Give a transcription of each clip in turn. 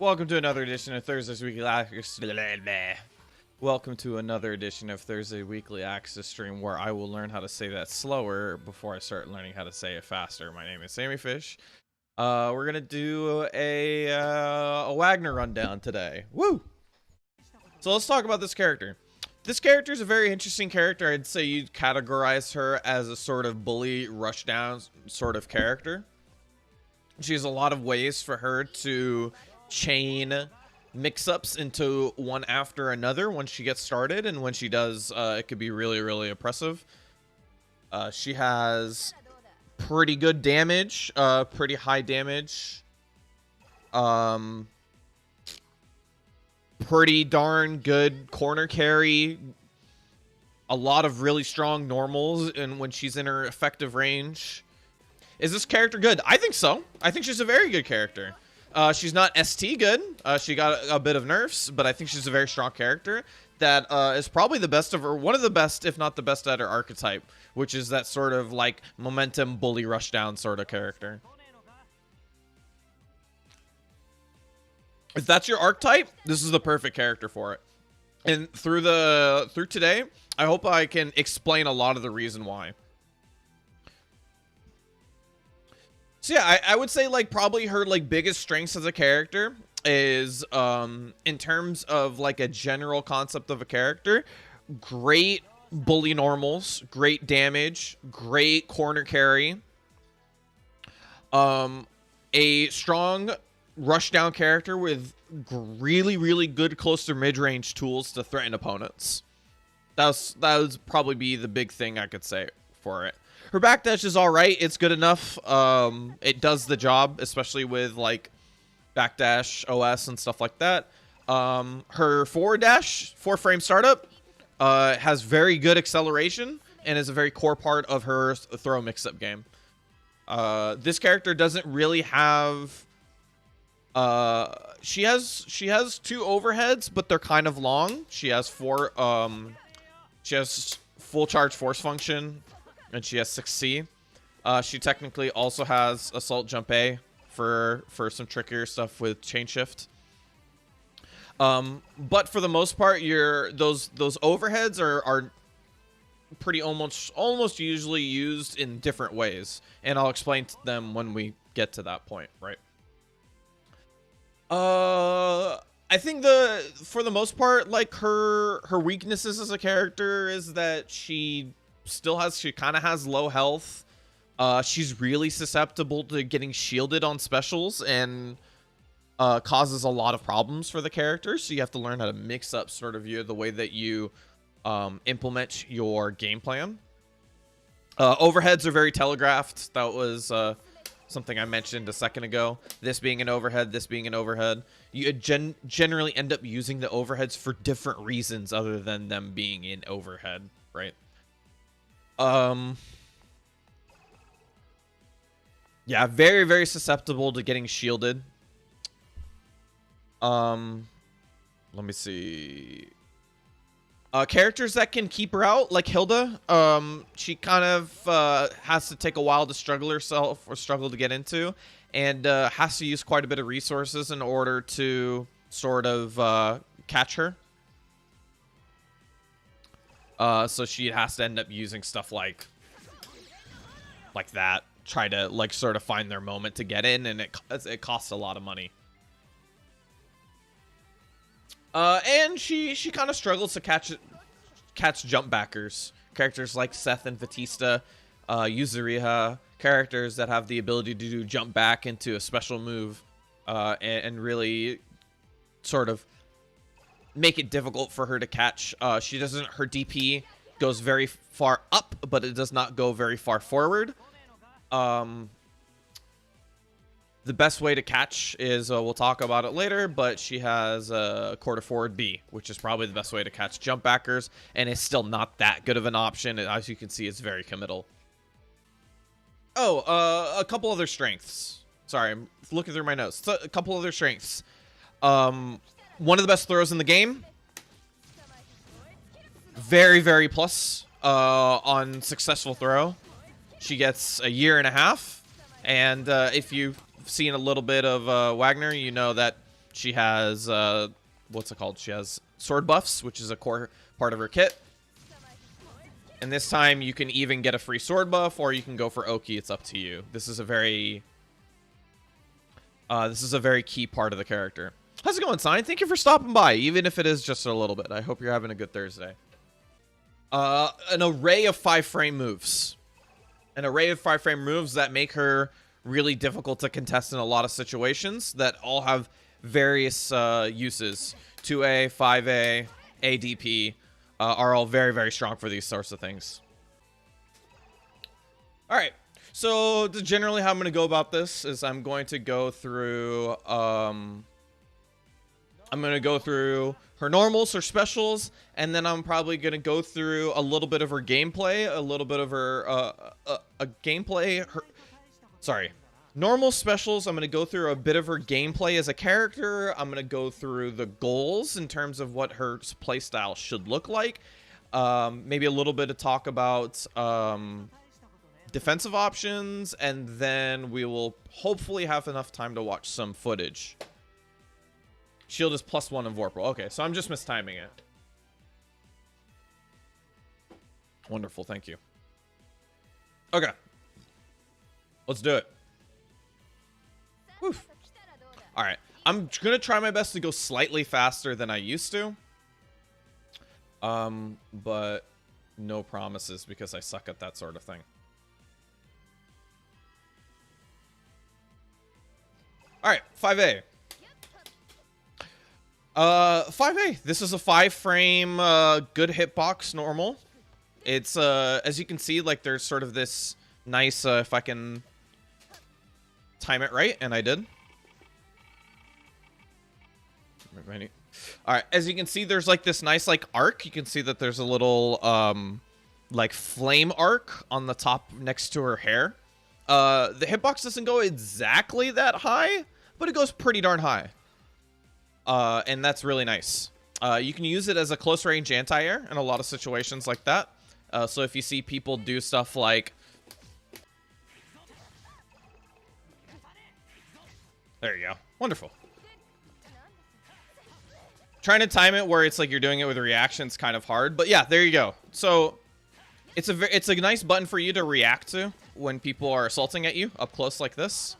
Welcome to another edition of Thursday's Weekly Welcome to another edition of Thursday Weekly Aksys Stream, where I will learn how to say that slower before I start learning how to say it faster. My name is Sami Fish. We're gonna do a Wagner rundown today. Woo! So let's talk about this character. This character is a very interesting character. I'd say you'd categorize her as a sort of bully, rushdown sort of character. She has a lot of ways for her to chain mix-ups into one after another when she gets started, and when she does, it could be really, really impressive. She has pretty good damage, pretty high damage, pretty darn good corner carry, a lot of really strong normals, and when she's in her effective range. Is this character good? I think so. I think she's a very good character. She's not ST good. She got a bit of nerfs, but I think she's a very strong character that is probably the best of her, one of the best, if not the best at her archetype, which is that sort of like momentum bully rushdown sort of character. If that's your archetype, this is the perfect character for it. And through today, I hope I can explain a lot of the reason why. So yeah, I would say like probably her like biggest strengths as a character is in terms of like a general concept of a character, great bully normals, great damage, great corner carry, a strong rushdown character with really good close to mid-range tools to threaten opponents. That would probably be the big thing I could say for it. Her backdash is all right. It's good enough. It does the job, especially with like backdash OS and stuff like that. Her forward dash, 4-frame startup, has very good acceleration and is a very core part of her throw mix-up game. This character doesn't really have. She has 2 overheads, but they're kind of long. She has 4. She has full charge force function. And she has 6C. She technically also has Assault Jump A for some trickier stuff with Chain Shift. But for the most part, those overheads are pretty almost usually used in different ways, and I'll explain them when we get to that point, right? I think for the most part, like her weaknesses as a character is that she kind of has low health. She's really susceptible to getting shielded on specials and causes a lot of problems for the character. So you have to learn how to mix up sort of the way that you implement your game plan. Overheads are very telegraphed. That was something I mentioned a second ago. This being an overhead, this being an overhead. You generally end up using the overheads for different reasons other than them being in overhead, right? Yeah, very susceptible to getting shielded. Let me see. Characters that can keep her out, like Hilda, she kind of has to take a while to struggle to get into, and has to use quite a bit of resources in order to sort of catch her. So she has to end up using stuff like that, try to like sort of find their moment to get in, and it costs a lot of money. And she kind of struggles to catch jump backers, characters like Seth and Batista, Yuzuriha, characters that have the ability to do jump back into a special move, and really sort of make it difficult for her to catch. Her DP goes very far up, but it does not go very far forward. The best way to catch is, we'll talk about it later, but she has a quarter forward B, which is probably the best way to catch jump backers, and it's still not that good of an option. As you can see, it's very committal. Oh, a couple other strengths. Sorry, I'm looking through my notes. So, a couple other strengths. One of the best throws in the game. Very plus on successful throw. She gets a 1.5 years, and if you've seen a little bit of Wagner, you know that She has, what's it called? She has sword buffs, which is a core part of her kit. And this time you can even get a free sword buff, or you can go for Oki. It's up to you. This is a very key part of the character. How's it going, Sign? Thank you for stopping by, even if it is just a little bit. I hope you're having a good Thursday. An array of 5-frame moves. An array of 5-frame moves that make her really difficult to contest in a lot of situations that all have various uses. 2A, 5A, ADP are all very, very strong for these sorts of things. All right. So generally how I'm going to go about this is I'm going to go through her normals, her specials, and then I'm probably going to go through a little bit of her gameplay, a little bit of her normal specials. I'm going to go through a bit of her gameplay as a character. I'm going to go through the goals in terms of what her playstyle should look like. Maybe a little bit of talk about defensive options, and then we will hopefully have enough time to watch some footage. Shield is +1 in Vorpal. Okay, so I'm just mistiming it. Wonderful, thank you. Okay. Let's do it. Whew. All right. I'm going to try my best to go slightly faster than I used to. But no promises because I suck at that sort of thing. All right, 5A. 5A. This is a 5-frame good hitbox normal. It's as you can see, like there's sort of this nice if I can time it right, and I did. All right, as you can see, there's like this nice like arc. You can see that there's a little like flame arc on the top next to her hair. The hitbox doesn't go exactly that high, but it goes pretty darn high. And that's really nice. You can use it as a close range anti-air in a lot of situations like that. So if you see people do stuff like, there you go. Wonderful. Trying to time it where it's like you're doing it with reactions kind of hard, but yeah, there you go. So it's a nice button for you to react to when people are assaulting at you up close like this.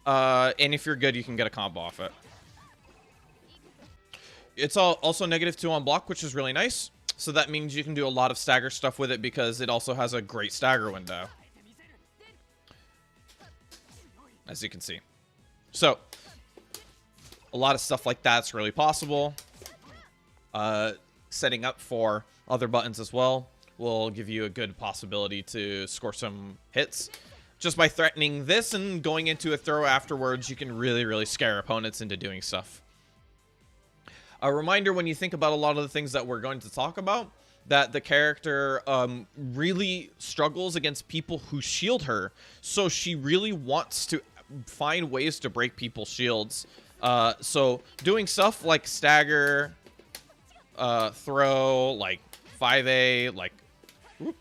And if you're good, you can get a combo off it. It's also -2 on block, which is really nice. So that means you can do a lot of stagger stuff with it because it also has a great stagger window, as you can see. So a lot of stuff like that's really possible. Setting up for other buttons as well will give you a good possibility to score some hits. Just by threatening this and going into a throw afterwards, you can really, really scare opponents into doing stuff. A reminder when you think about a lot of the things that we're going to talk about, that the character really struggles against people who shield her. So she really wants to find ways to break people's shields. So doing stuff like stagger, throw, like 5A, like whoop,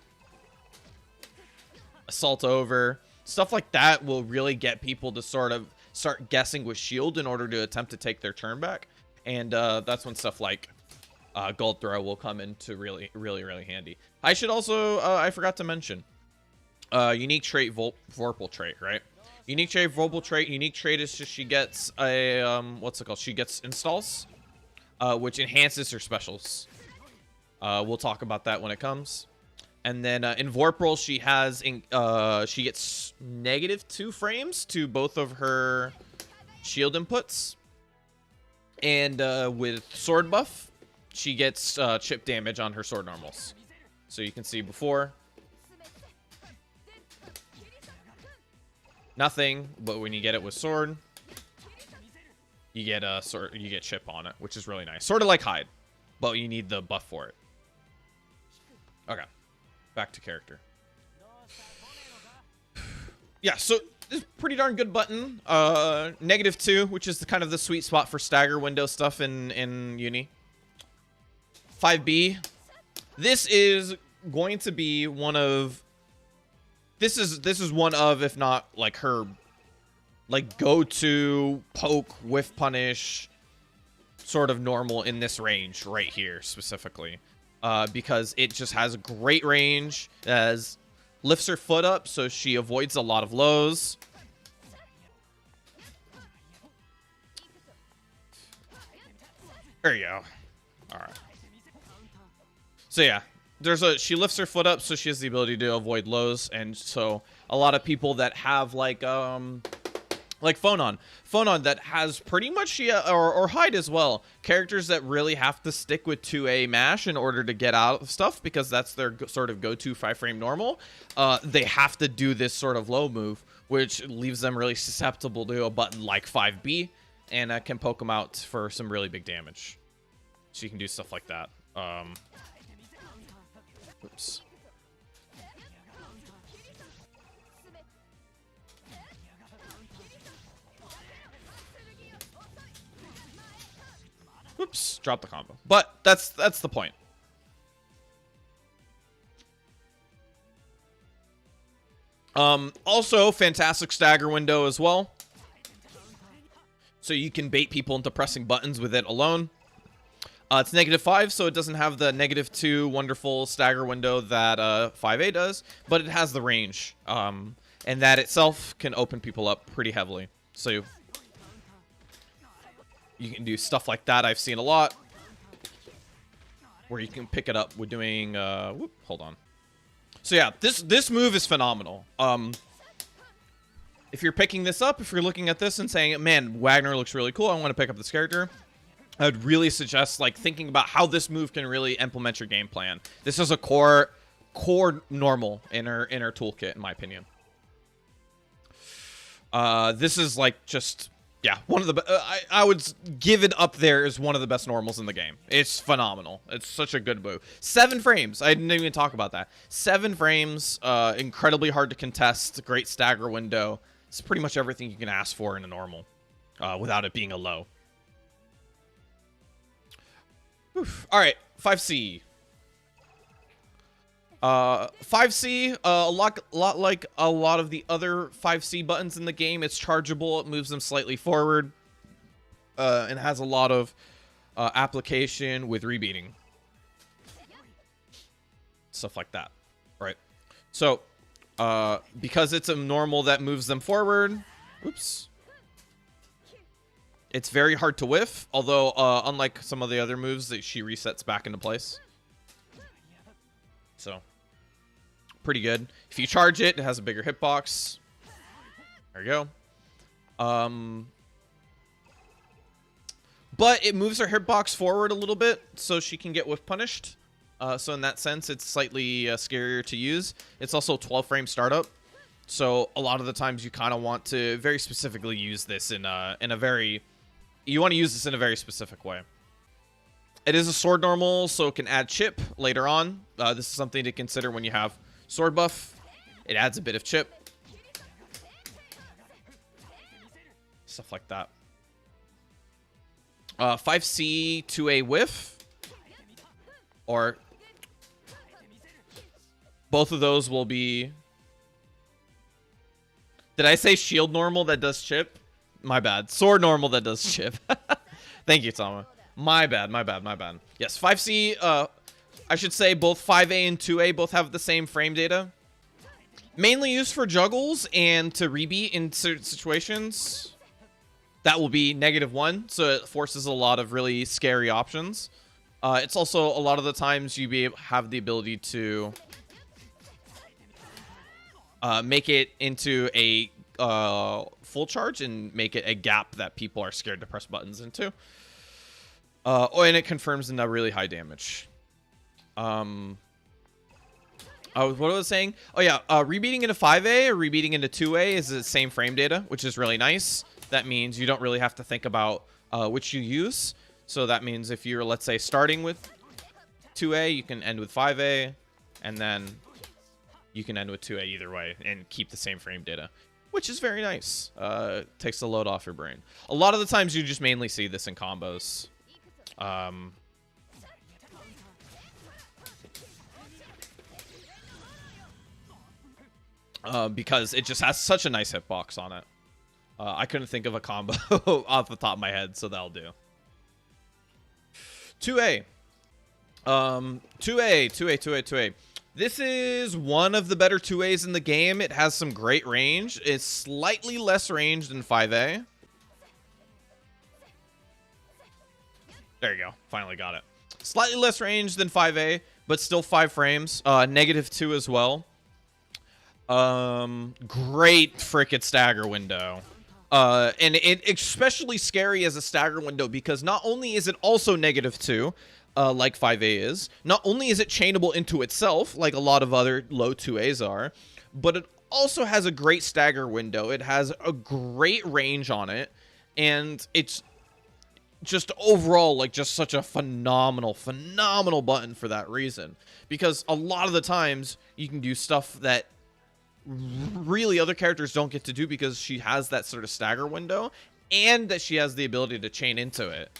assault over, stuff like that will really get people to sort of start guessing with shield in order to attempt to take their turn back. And that's when stuff like gold throw will come into really, really, really handy. I should also, I forgot to mention, unique trait, Vorpal trait, right? Unique trait, Vorpal trait. Unique trait is just she gets a, what's it called? She gets installs, which enhances her specials. We'll talk about that when it comes. And then in Vorpal, she has, she gets -2 frames to both of her shield inputs. And with sword buff, she gets chip damage on her sword normals. So you can see before, nothing, but when you get it with sword, you get you get chip on it, which is really nice. Sort of like hide, but you need the buff for it. Okay, back to character. Yeah, so this pretty darn good button. -2, which is kind of the sweet spot for stagger window stuff in Uni. 5B. This is going to be one of, this is one of, if not like her like go-to poke, whiff punish, sort of normal in this range right here specifically, because it just has great range, as lifts her foot up so she avoids a lot of lows. There you go. All right. So yeah, she lifts her foot up so she has the ability to avoid lows, and so a lot of people that have like Phonon that has pretty much or Hyde as well, characters that really have to stick with 2A mash in order to get out of stuff, because that's their sort of go-to 5-frame normal. They have to do this sort of low move, which leaves them really susceptible to a button like 5B, and can poke them out for some really big damage. So you can do stuff like that. Oops. Oops, drop the combo. But that's the point. Also, fantastic stagger window as well. So you can bait people into pressing buttons with it alone. It's -5, so it doesn't have the -2 wonderful stagger window that 5A does, but it has the range. And that itself can open people up pretty heavily. So you can do stuff like that. I've seen a lot where you can pick it up with doing hold on. So yeah, this move is phenomenal. If you're picking this up, if you're looking at this and saying, man, Wagner looks really cool, I want to pick up this character, I would really suggest like thinking about how this move can really implement your game plan. This is a core normal in her toolkit, in my opinion. This is like just, yeah, one of the I would give it up there as one of the best normals in the game. It's phenomenal. It's such a good move. 7 frames. I didn't even talk about that. 7 frames. Incredibly hard to contest. Great stagger window. It's pretty much everything you can ask for in a normal, without it being a low. Oof. All right, 5C. 5C, a lot like a lot of the other 5C buttons in the game. It's chargeable. It moves them slightly forward, and has a lot of application with rebeating, stuff like that. Right. So, because it's a normal that moves them forward. Oops. It's very hard to whiff, although unlike some of the other moves, that she resets back into place. So, pretty good. If you charge it, it has a bigger hitbox. There you go. But it moves her hitbox forward a little bit, so she can get whiff punished. So in that sense, it's slightly scarier to use. It's also 12-frame startup. So a lot of the times you kind of want to very specifically use this in a very... You want to use this in a very specific way. It is a sword normal, so it can add chip later on. This is something to consider when you have sword buff. It adds a bit of chip. Stuff like that. 5C to a whiff. Or both of those will be... Did I say shield normal that does chip? My bad. Sword normal that does chip. Thank you, Sami. My bad. Yes, 5C, I should say both 5A and 2A both have the same frame data. Mainly used for juggles and to rebeat in certain situations. That will be -1, so it forces a lot of really scary options. It's also, a lot of the times, you have the ability to make it into a full charge and make it a gap that people are scared to press buttons into. And it confirms in a really high damage. What was I saying? Oh yeah, rebeating into 5A or rebeating into 2A is the same frame data, which is really nice. That means you don't really have to think about which you use. So that means if you're, let's say, starting with 2A, you can end with 5A, and then you can end with 2A either way and keep the same frame data, which is very nice. Takes the load off your brain. A lot of the times you just mainly see this in combos. Because it just has such a nice hitbox on it. I couldn't think of a combo off the top of my head, so that'll do. 2A. 2A. This is one of the better 2As in the game. It has some great range. It's slightly less range than 5A. There you go. Finally got it. Slightly less range than 5A, but still 5 frames. -2 as well. Great frickin' stagger window. And it especially scary as a stagger window because not only is it also -2, like 5A is, not only is it chainable into itself, like a lot of other low 2As are, but it also has a great stagger window. It has a great range on it, and it's just overall like just such a phenomenal button for that reason. Because a lot of the times you can do stuff that really other characters don't get to do because she has that sort of stagger window and that she has the ability to chain into it.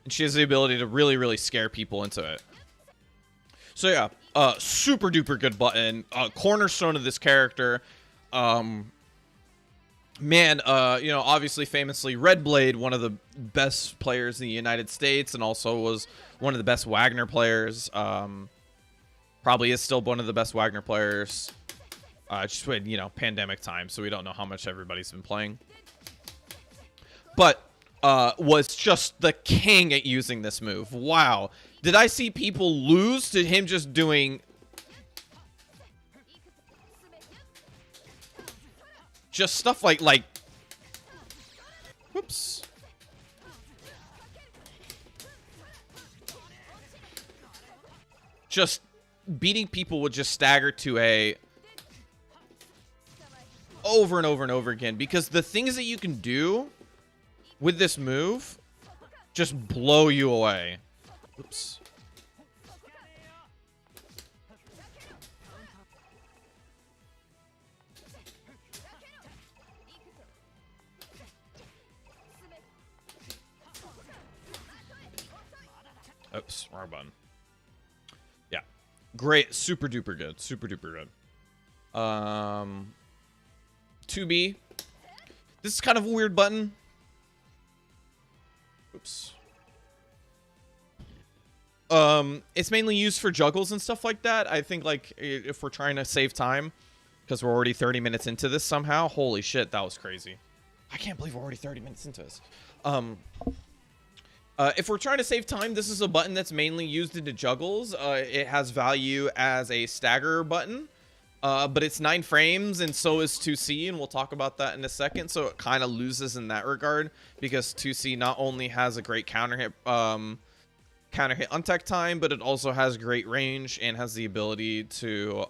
And she has the ability to really scare people into it. So yeah, super duper good button, cornerstone of this character. Man, you know, obviously famously Red Blade, one of the best players in the United States, and also was one of the best Wagner players. Probably is still one of the best Wagner players. Just with, you know, pandemic time, so we don't know how much everybody's been playing. But was just the king at using this move. Wow. Did I see people lose to him just doing just stuff like whoops. Just beating people with just stagger 2A over and over and over again, because the things that you can do with this move just blow you away. Oops. Oops, wrong button. Yeah. Great, super duper good. Super duper good. 2B. This is kind of a weird button. Oops. It's mainly used for juggles and stuff like that. I think, like, if we're trying to save time, because we're already 30 minutes into this somehow. Holy shit, that was crazy. I can't believe we're already 30 minutes into this. If we're trying to save time, this is a button that's mainly used into juggles. It has value as a stagger button, but it's 9 frames, and so is 2C, and we'll talk about that in a second. So it kind of loses in that regard, because 2C not only has a great counter hit untech time, but it also has great range and has the ability to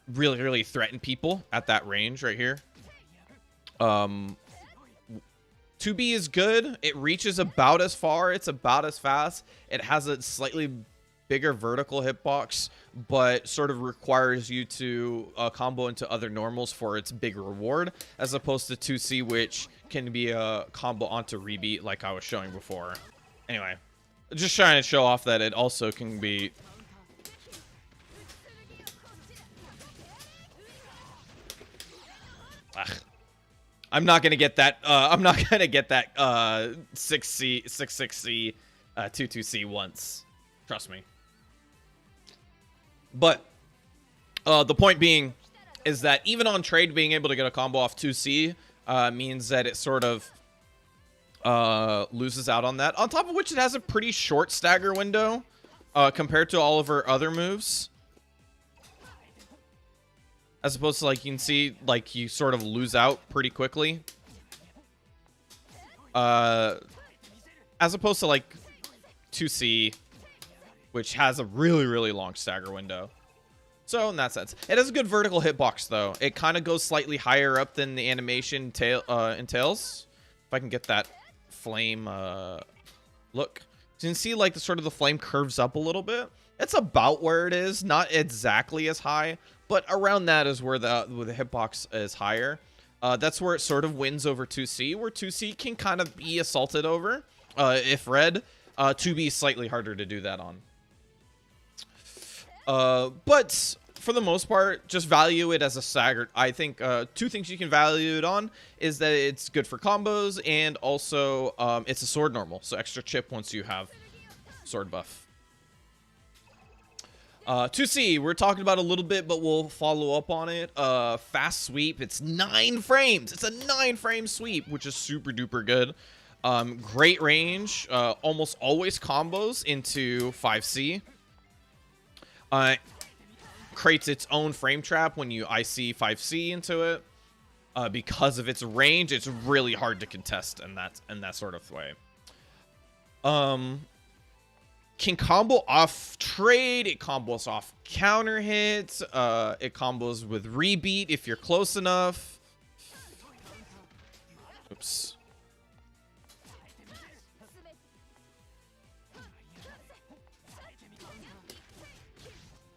really threaten people at that range right here. 2B is good. It reaches about as far. It's about as fast. It has a slightly bigger vertical hitbox, but sort of requires you to combo into other normals for its big reward, as opposed to 2C, which can be a combo onto rebeat like I was showing before. Anyway, just trying to show off that it also can be... Ugh. I'm not gonna get that. I'm not gonna get that 6C, 6C, 22C once. Trust me. But the point being is that even on trade, being able to get a combo off 2C means that it sort of loses out on that. On top of which, it has a pretty short stagger window compared to all of her other moves. As opposed to, like, you can see, like, you sort of lose out pretty quickly. As opposed to, like, 2C, which has a really long stagger window. So, in that sense. It has a good vertical hitbox, though. It kind of goes slightly higher up than the animation entails. If I can get that flame look. So you can see, like, the sort of the flame curves up a little bit. It's about where it is. Not exactly as high, but around that is where the hitbox is higher. That's where it sort of wins over 2C, where 2C can kind of be assaulted over if red. 2B is slightly harder to do that on. But For the most part, just value it as a staggered. I think two things you can value it on is that it's good for combos, and also it's a sword normal, so extra chip once you have sword buff. 2C, we're talking about a little bit, but we'll follow up on it. Fast sweep, it's 9 frames. It's a 9-frame sweep, which is super duper good. Great range, almost always combos into 5C. Creates its own frame trap when you IC 5C into it. Because of its range, it's really hard to contest in that sort of way. Can combo off trade, it combos off counter hits, it combos with rebeat if you're close enough. Oops.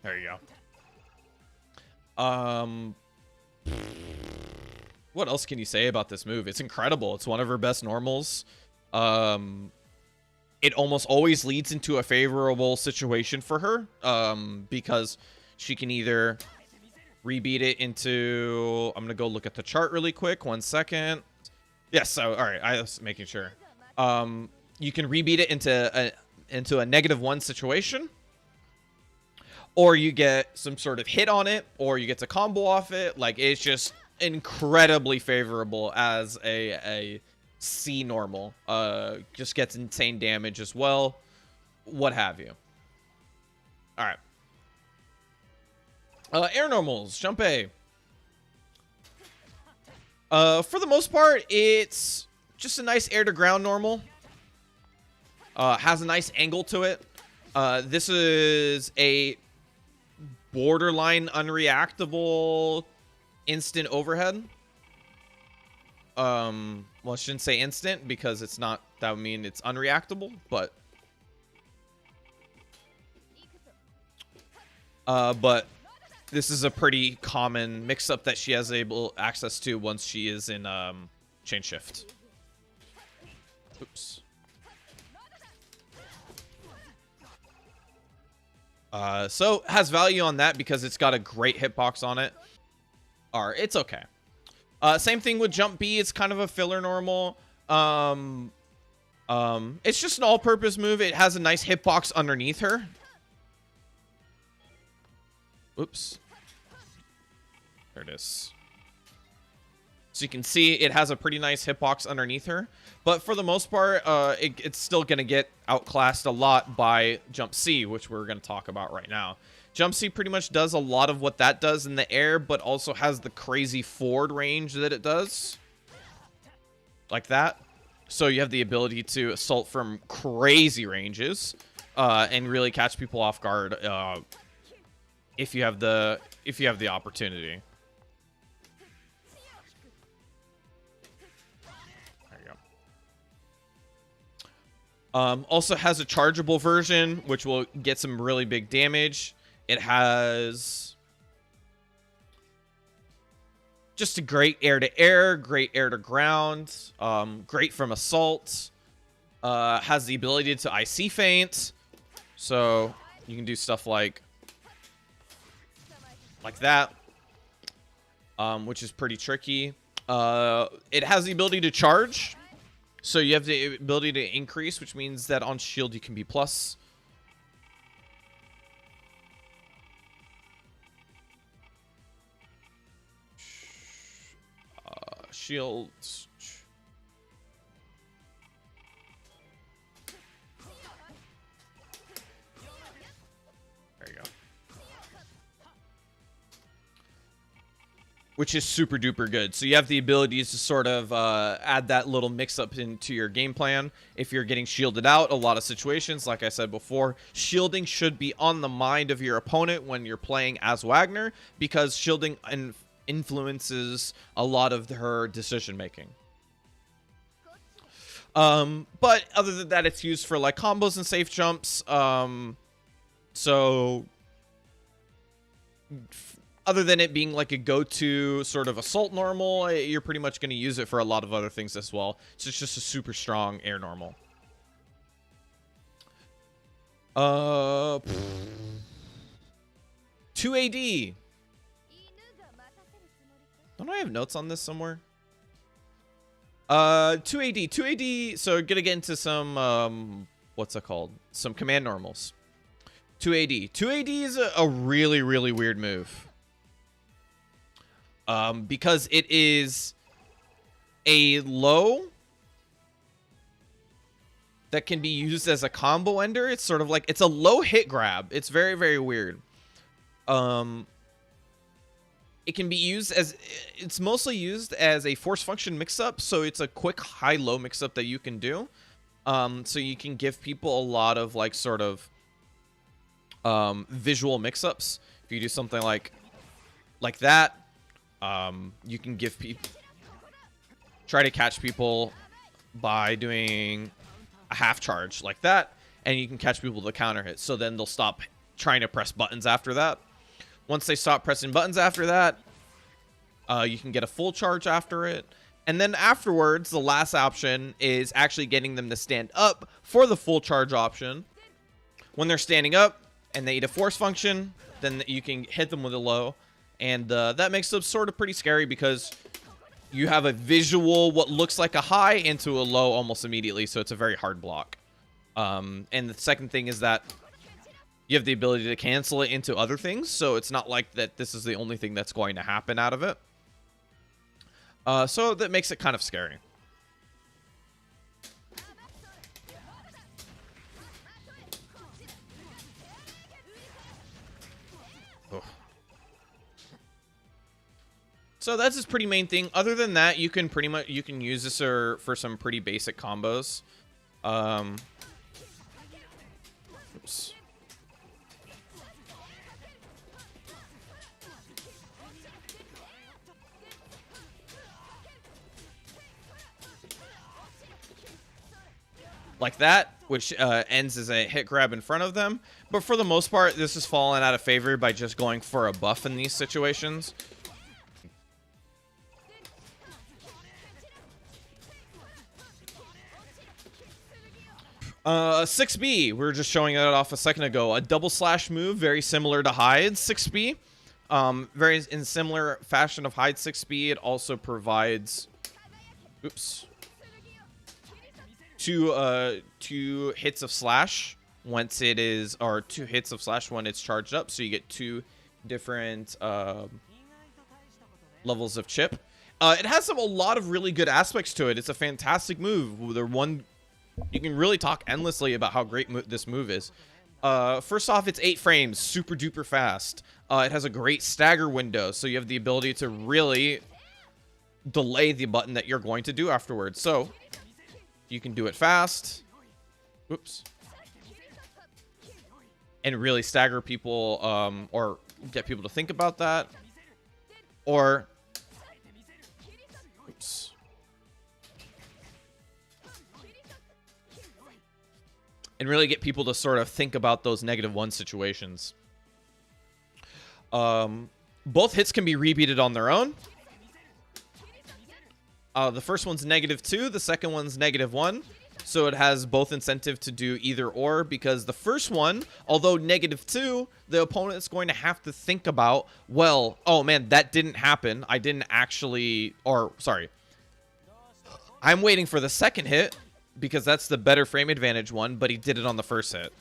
There you go. What else can you say about this move? It's incredible. It's one of her best normals. It almost always leads into a favorable situation for her, because she can either rebeat it into... I'm going to go look at the chart really quick. 1 second. Yes, so, all right, I was making sure. You can rebeat it into a -1 situation, or you get some sort of hit on it, or you get to combo off it. Like, it's just incredibly favorable as a C normal. Just gets insane damage as well, what have you. All right. Air normals, jump A. For the most part, it's just a nice air to ground normal. Has a nice angle to it. This is a borderline unreactable instant overhead. Well, I shouldn't say instant because it's not, that would mean it's unreactable, but this is a pretty common mix-up that she has access to once she is in chain shift. Oops. So has value on that because it's got a great hitbox on it. Or it's okay. Same thing with jump B. It's kind of a filler normal. It's just an all-purpose move. It has a nice hitbox underneath her. Oops. There it is. So you can see it has a pretty nice hitbox underneath her. But for the most part, it's still going to get outclassed a lot by jump C, which we're going to talk about right now. Jump C pretty much does a lot of what that does in the air, but also has the crazy forward range that it does. Like that. So you have the ability to assault from crazy ranges, and really catch people off guard, if you have the opportunity. There you go. Also has a chargeable version, which will get some really big damage. It has just a great air-to-air, great air-to-ground, great from assault. Has the ability to IC feint, so you can do stuff like that, which is pretty tricky. It has the ability to charge, so you have the ability to increase, which means that on shield you can be plus. Shields. There you go. Which is super duper good. So you have the abilities to sort of add that little mix up into your game plan. If you're getting shielded out, a lot of situations, like I said before, shielding should be on the mind of your opponent when you're playing as Wagner, because shielding influences a lot of her decision making. But other than that, it's used for like combos and safe jumps. So other than it being like a go-to sort of assault normal, you're pretty much going to use it for a lot of other things as well. So it's just a super strong air normal. 2 2 AD. Don't I have notes on this somewhere? 2 AD. 2 AD. So gonna get into some, what's it called? Some command normals. 2 AD. 2 AD is a really, really weird move. Because it is a low that can be used as a combo ender. It's sort of like, it's a low hit grab. It's very, very weird. It can be used as, it's mostly used as a force function mix-up. So it's a quick high-low mix-up that you can do. So you can give people a lot of like sort of visual mix-ups. If you do something like that, you can give people, try to catch people by doing a half charge like that, and you can catch people to counter hit. So then they'll stop trying to press buttons after that. Once they stop pressing buttons after that, you can get a full charge after it. And then afterwards, the last option is actually getting them to stand up for the full charge option. When they're standing up and they eat a force function, then you can hit them with a low. And that makes them sort of pretty scary because you have a visual, what looks like a high into a low almost immediately. So it's a very hard block. And the second thing is that you have the ability to cancel it into other things. So it's not like that this is the only thing that's going to happen out of it. So that makes it kind of scary. Ugh. So that's his pretty main thing. Other than that, you can pretty much, you can use this for some pretty basic combos. Oops. Like that, which ends as a hit grab in front of them. But for the most part, this has fallen out of favor by just going for a buff in these situations. Uh, 6B, we were just showing that off a second ago. A double slash move, very similar to Hyde 6B. Very in similar fashion of Hyde 6B, it also provides... Oops. Two hits of slash once it is, or 2 hits of slash when it's charged up. So you get 2 different levels of chip. It has a lot of really good aspects to it. It's a fantastic move. You can really talk endlessly about how great this move is. First off, it's 8 frames, super duper fast. It has a great stagger window, so you have the ability to really delay the button that you're going to do afterwards. So you can do it fast. Oops. And really stagger people, or get people to think about that. Or... Oops. And really get people to sort of think about those -1 situations. Both hits can be repeated on their own. The first one's -2, the second one's -1. So it has both incentive to do either or, because the first one, although -2, the opponent's going to have to think about, well, oh man, that didn't happen. I didn't actually, or sorry, I'm waiting for the second hit because that's the better frame advantage one, but he did it on the first hit.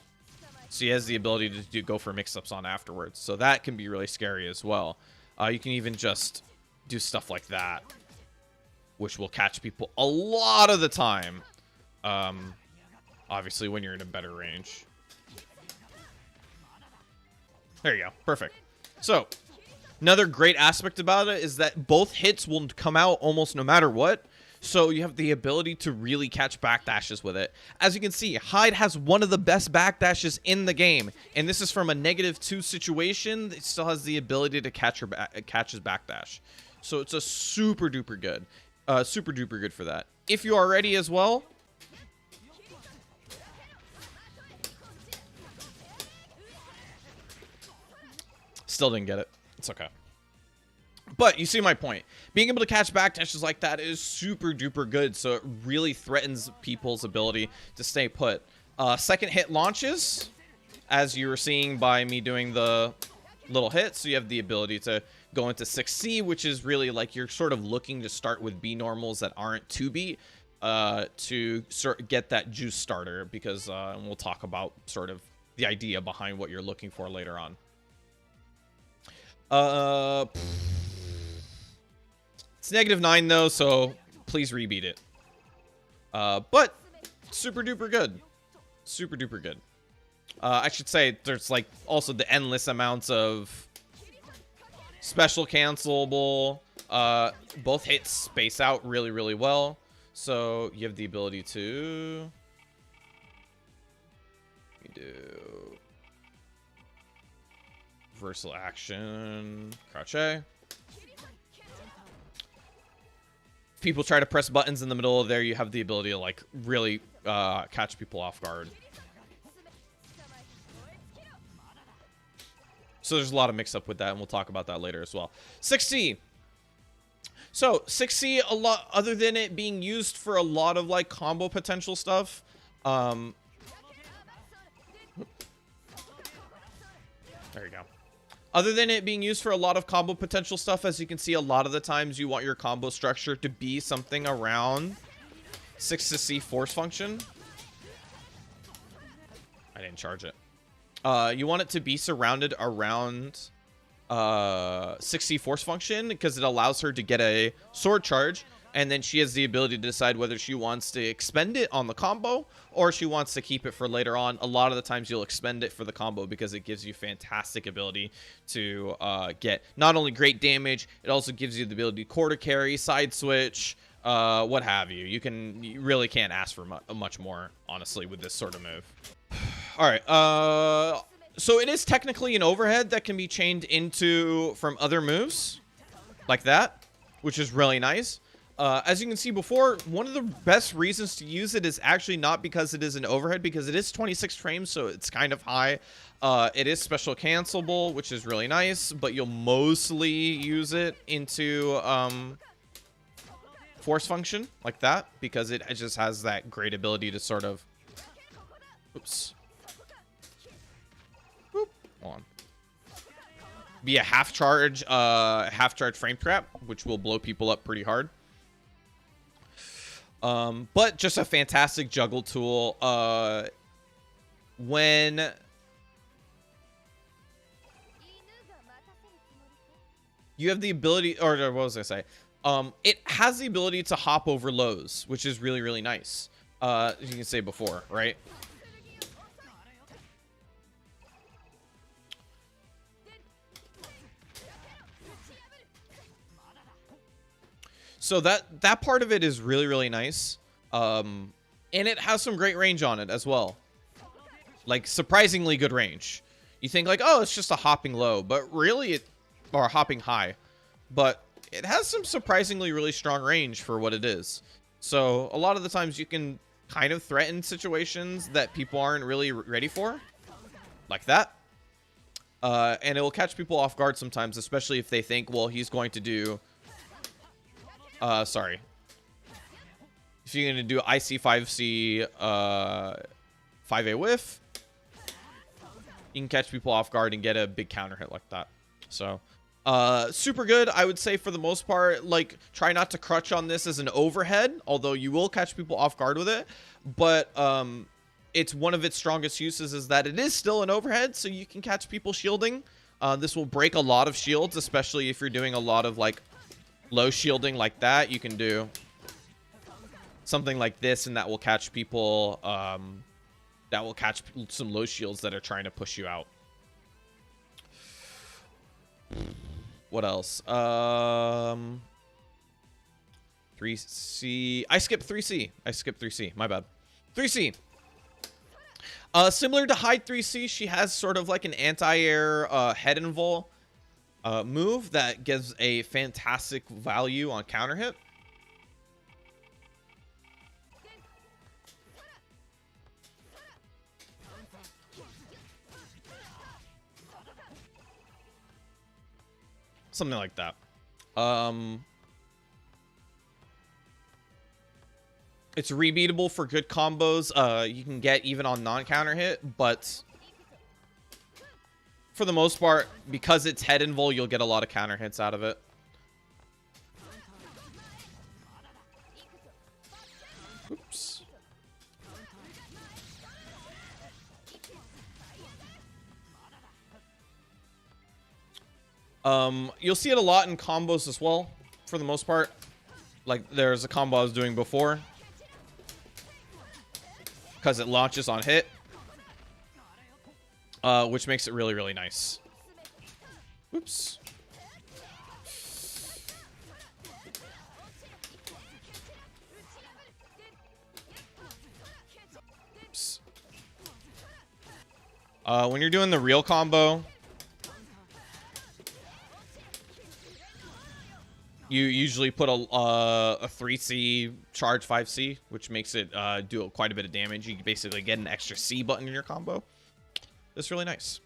So he has the ability to go for mix-ups on afterwards. So that can be really scary as well. You can even just do stuff like that, which will catch people a lot of the time. Obviously when you're in a better range. There you go. Perfect. So another great aspect about it is that both hits will come out almost no matter what. So you have the ability to really catch backdashes with it. As you can see, Hyde has one of the best backdashes in the game. And this is from a -2 situation. It still has the ability to catch his backdash. So it's a super duper good. Super duper good for that. If you are ready as well. Still didn't get it. It's okay. But you see my point. Being able to catch backdashes like that is super duper good. So it really threatens people's ability to stay put. Second hit launches, as you were seeing by me doing the little hits. So you have the ability to go into 6C, which is really like you're sort of looking to start with B normals that aren't 2B to sort of get that juice starter, because and we'll talk about sort of the idea behind what you're looking for later on. It's -9 though, so please rebeat it. But super duper good. Super duper good. I should say there's like also the endless amounts of special cancelable. Both hits space out really, really well. So you have the ability to do reversal action, crouch A. If people try to press buttons in the middle of there, you have the ability to like really catch people off guard. So there's a lot of mix up with that, and we'll talk about that later as well. 6C. So 6C, a lot other than it being used for a lot of like combo potential stuff. There you go. Other than it being used for a lot of combo potential stuff, as you can see, a lot of the times you want your combo structure to be something around 6C force function. I didn't charge it. You want it to be surrounded around 6C force function, because it allows her to get a sword charge, and then she has the ability to decide whether she wants to expend it on the combo or she wants to keep it for later on. A lot of the times you'll expend it for the combo because it gives you fantastic ability to get not only great damage, it also gives you the ability to quarter carry, side switch, what have you. You really can't ask for much more, honestly, with this sort of move. All right, so it is technically an overhead that can be chained into from other moves like that, which is really nice. As you can see before, one of the best reasons to use it is actually not because it is an overhead, because it is 26 frames, so it's kind of high. It is special cancelable, which is really nice, but you'll mostly use it into force function like that, because it just has that great ability to sort of... Oops. Boop. Hold on. Be a half charge frame trap, which will blow people up pretty hard. But just a fantastic juggle tool. When you have the ability, or what was I say? It has the ability to hop over lows, which is really, really nice. As you can say before, right? So that part of it is really, really nice. And it has some great range on it as well. Like, surprisingly good range. You think like, oh, it's just a hopping low, but really or a hopping high. But it has some surprisingly really strong range for what it is. So a lot of the times you can kind of threaten situations that people aren't really ready for. Like that. And it will catch people off guard sometimes, especially if they think, well, he's going to do... sorry. If you're going to do IC5C 5A whiff, you can catch people off guard and get a big counter hit like that. So, super good, I would say, for the most part. Like, try not to crutch on this as an overhead, although you will catch people off guard with it. But it's one of its strongest uses is that it is still an overhead, so you can catch people shielding. This will break a lot of shields, especially if you're doing a lot of, like, low shielding like that. You can do something like this, and that will catch people, that will catch some low shields that are trying to push you out. What else? 3C. I skipped 3C. My bad. 3C. Similar to Hide 3C, she has sort of like an anti-air head invul move that gives a fantastic value on counter hit. Something like that. It's rebeatable for good combos. You can get even on non-counter hit, but for the most part, because it's head invul, you'll get a lot of counter hits out of it. Oops. You'll see it a lot in combos as well, for the most part. Like, there's a combo I was doing before, because it launches on hit, which makes it really, really nice. Oops. Oops. When you're doing the real combo, you usually put a 3C charge 5C, which makes it do quite a bit of damage. You basically get an extra C button in your combo. It's really nice.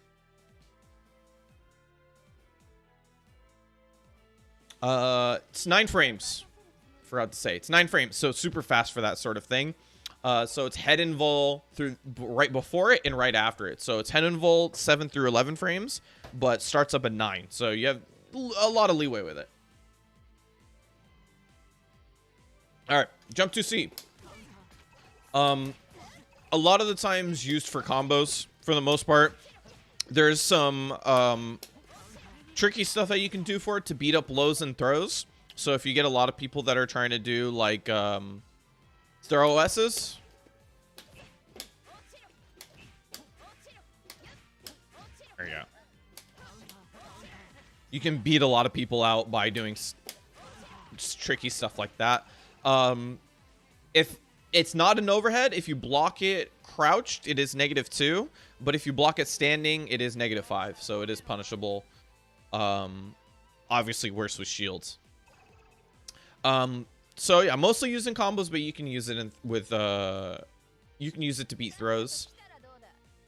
It's 9 frames. Forgot to say. It's 9 frames, so it's super fast for that sort of thing. So it's head invul through right before it and right after it. So it's head invul 7 through 11 frames, but starts up at 9. So you have a lot of leeway with it. All right, jump to C. A lot of the times used for combos, for the most part. There's some tricky stuff that you can do for it to beat up lows and throws. So if you get a lot of people that are trying to do like throw S's, there you go. You can beat a lot of people out by doing tricky stuff like that. If it's not an overhead, if you block it crouched, it is -2. But if you block it standing, it is -5. So it is punishable. Obviously worse with shields. So yeah, mostly using combos, but you can use it you can use it to beat throws.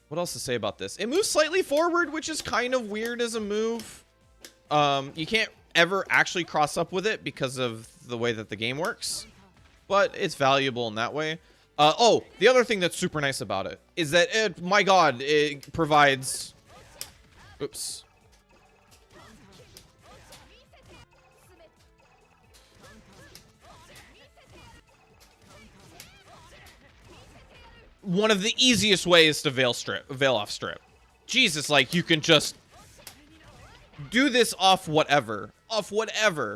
What else to say about this? It moves slightly forward, which is kind of weird as a move. You can't ever actually cross up with it because of the way that the game works, but it's valuable in that way. Oh, the other thing that's super nice about it is that my god, it provides, oops, one of the easiest ways to veil off strip. Jesus, like, you can just do this off whatever,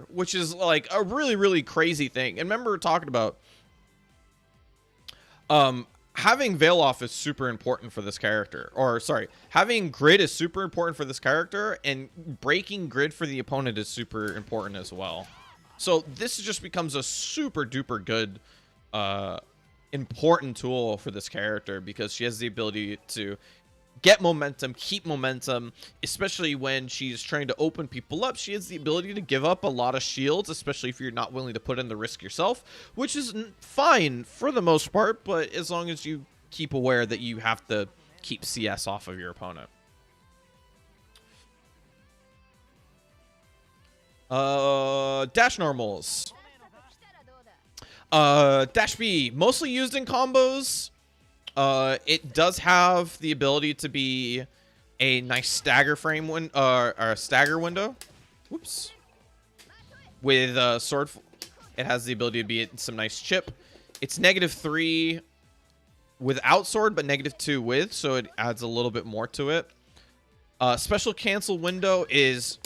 which is like a really, really crazy thing. And remember, we're talking about having veil off is super important for this character, or sorry, having grid is super important for this character, and breaking grid for the opponent is super important as well. So this just becomes a super duper good important tool for this character, because she has the ability to get momentum, keep momentum, especially when she's trying to open people up. She has the ability to give up a lot of shields, especially if you're not willing to put in the risk yourself, which is fine for the most part, but as long as you keep aware that you have to keep CS off of your opponent. Dash normals. Dash B, mostly used in combos. It does have the ability to be a nice stagger frame or a stagger window. Whoops. With sword, it has the ability to be some nice chip. It's -3 without sword, but -2 with, so it adds a little bit more to it. Special cancel window is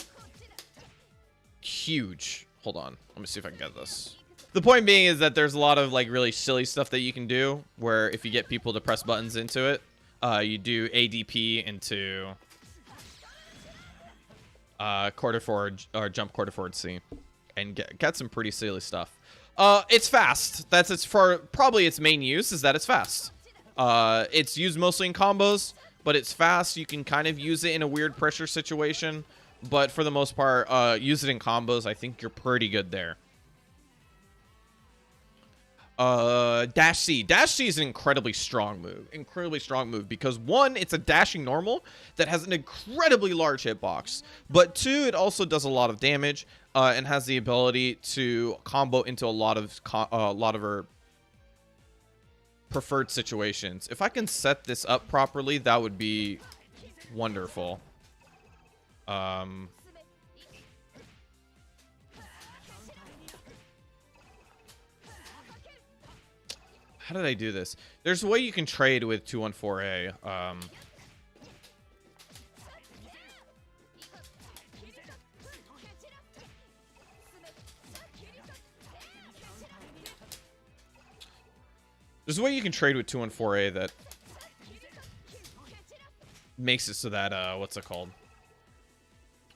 huge. Hold on, let me see if I can get this. The point being is that there's a lot of like really silly stuff that you can do, where if you get people to press buttons into it, you do ADP into quarter forward or jump quarter forward C, and get some pretty silly stuff. It's fast. That's probably its main use, is that it's fast. It's used mostly in combos, but it's fast. You can kind of use it in a weird pressure situation, but for the most part, use it in combos. I think you're pretty good there. Dash C. Dash C is an incredibly strong move. Because one, it's a dashing normal that has an incredibly large hitbox, but two, it also does a lot of damage, and has the ability to combo into a lot of her preferred situations. If I can set this up properly, that would be wonderful. How did I do this? There's a way you can trade with 214A. There's a way you can trade with 214A that makes it so that, what's it called?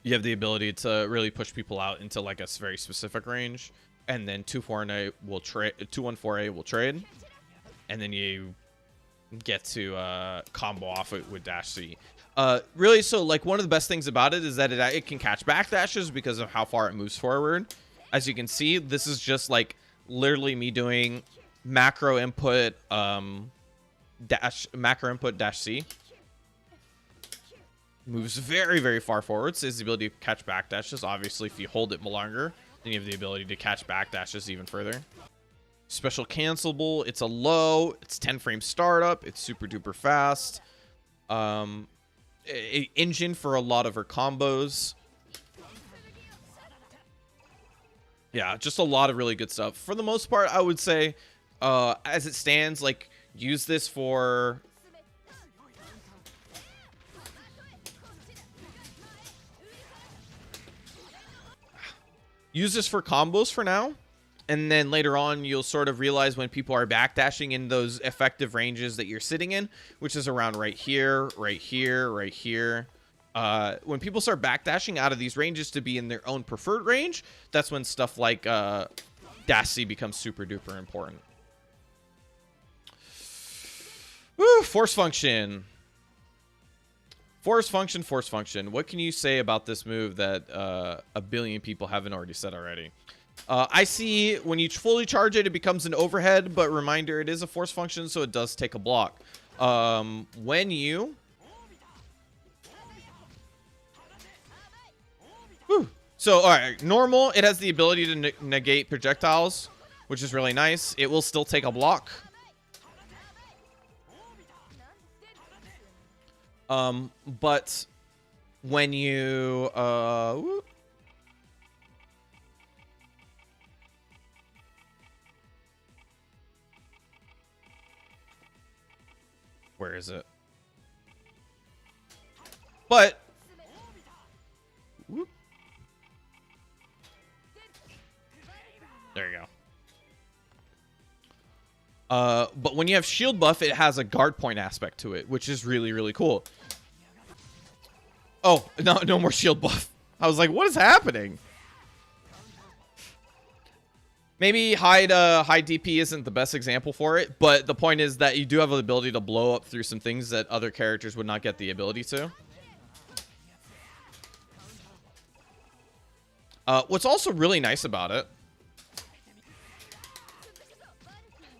You have the ability to really push people out into like a very specific range, and then 214A will trade. 214A will trade, and then you get to combo off it with dash C. Really, so like one of the best things about it is that it can catch back dashes because of how far it moves forward. As you can see, this is just like literally me doing macro input dash C. Moves very, very far forward. So it's the ability to catch back dashes. Obviously, if you hold it longer, then you have the ability to catch back dashes even further. Special cancelable. It's a low. It's 10 frame startup. It's super duper fast. Engine for a lot of her combos. Yeah, just a lot of really good stuff. For the most part, I would say, as it stands, like, use this for... Use this for combos for now, and then later on you'll sort of realize when people are backdashing in those effective ranges that you're sitting in, which is around right here, right here, right here. When people start backdashing out of these ranges to be in their own preferred range, that's when stuff like dash C becomes super duper important. Woo, force function. Force function. What can you say about this move that a billion people haven't already said already? I see when you fully charge it, it becomes an overhead, but reminder, it is a force function, so it does take a block. When you... Whew. So, all right, normal, it has the ability to negate projectiles, which is really nice. It will still take a block. But when you, where is it? But, whoop. There you go. But when you have shield buff, it has a guard point aspect to it, which is really, really cool. Oh, no more shield buff. I was like, what is happening? Maybe hide DP isn't the best example for it, but the point is that you do have the ability to blow up through some things that other characters would not get the ability to. What's also really nice about it,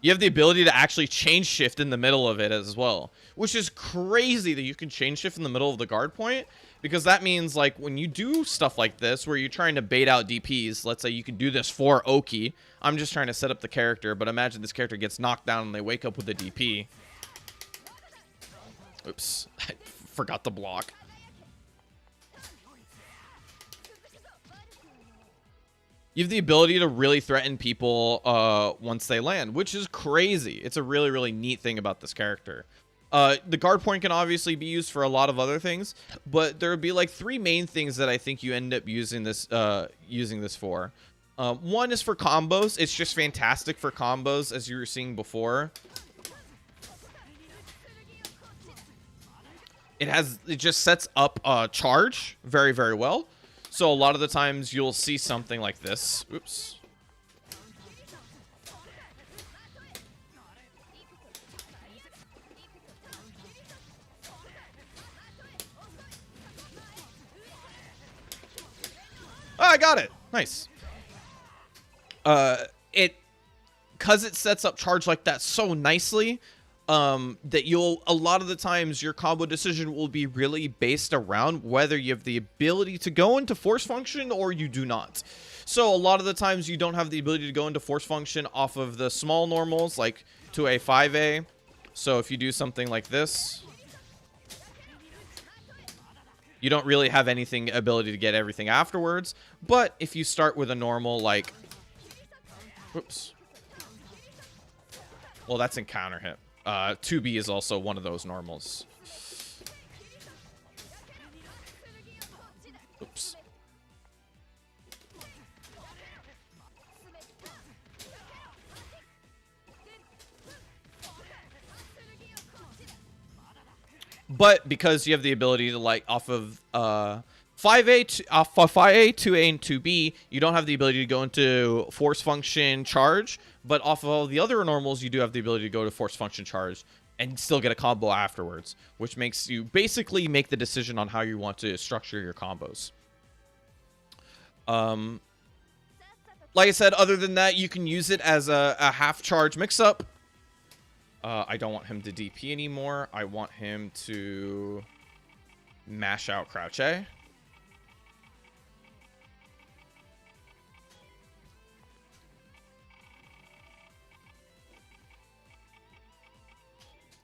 you have the ability to actually change shift in the middle of it as well, which is crazy that you can change shift in the middle of the guard point, because that means like when you do stuff like this where you're trying to bait out DPs, let's say you can do this for Oki. I'm just trying to set up the character, but imagine this character gets knocked down and they wake up with a DP. Oops, I forgot to block. You have the ability to really threaten people once they land, which is crazy. It's a really, really neat thing about this character. The guard point can obviously be used for a lot of other things, but there would be like 3 main things that I think you end up using this for. One is for combos. It's just fantastic for combos, as you were seeing before. It just sets up charge very, very well. So a lot of the times you'll see something like this. Oops. Oh, I got it. Nice. Because it sets up charge like that so nicely, that a lot of the times your combo decision will be really based around whether you have the ability to go into force function or you do not. So a lot of the times you don't have the ability to go into force function off of the small normals, like to a 5A. So if you do something like this, You don't really have anything ability to get everything afterwards. But if you start with a normal, like... Whoops. Well, that's in counter hit. 2B is also one of those normals. Oops. But because you have the ability to, like, off of 5A, off of 5A, 2A, and 2B, you don't have the ability to go into force function charge. But off of all the other normals, you do have the ability to go to force function charge and still get a combo afterwards, which makes you basically make the decision on how you want to structure your combos. Like I said, other than that, you can use it as a half charge mix-up. I don't want him to DP anymore. I want him to mash out crouch A.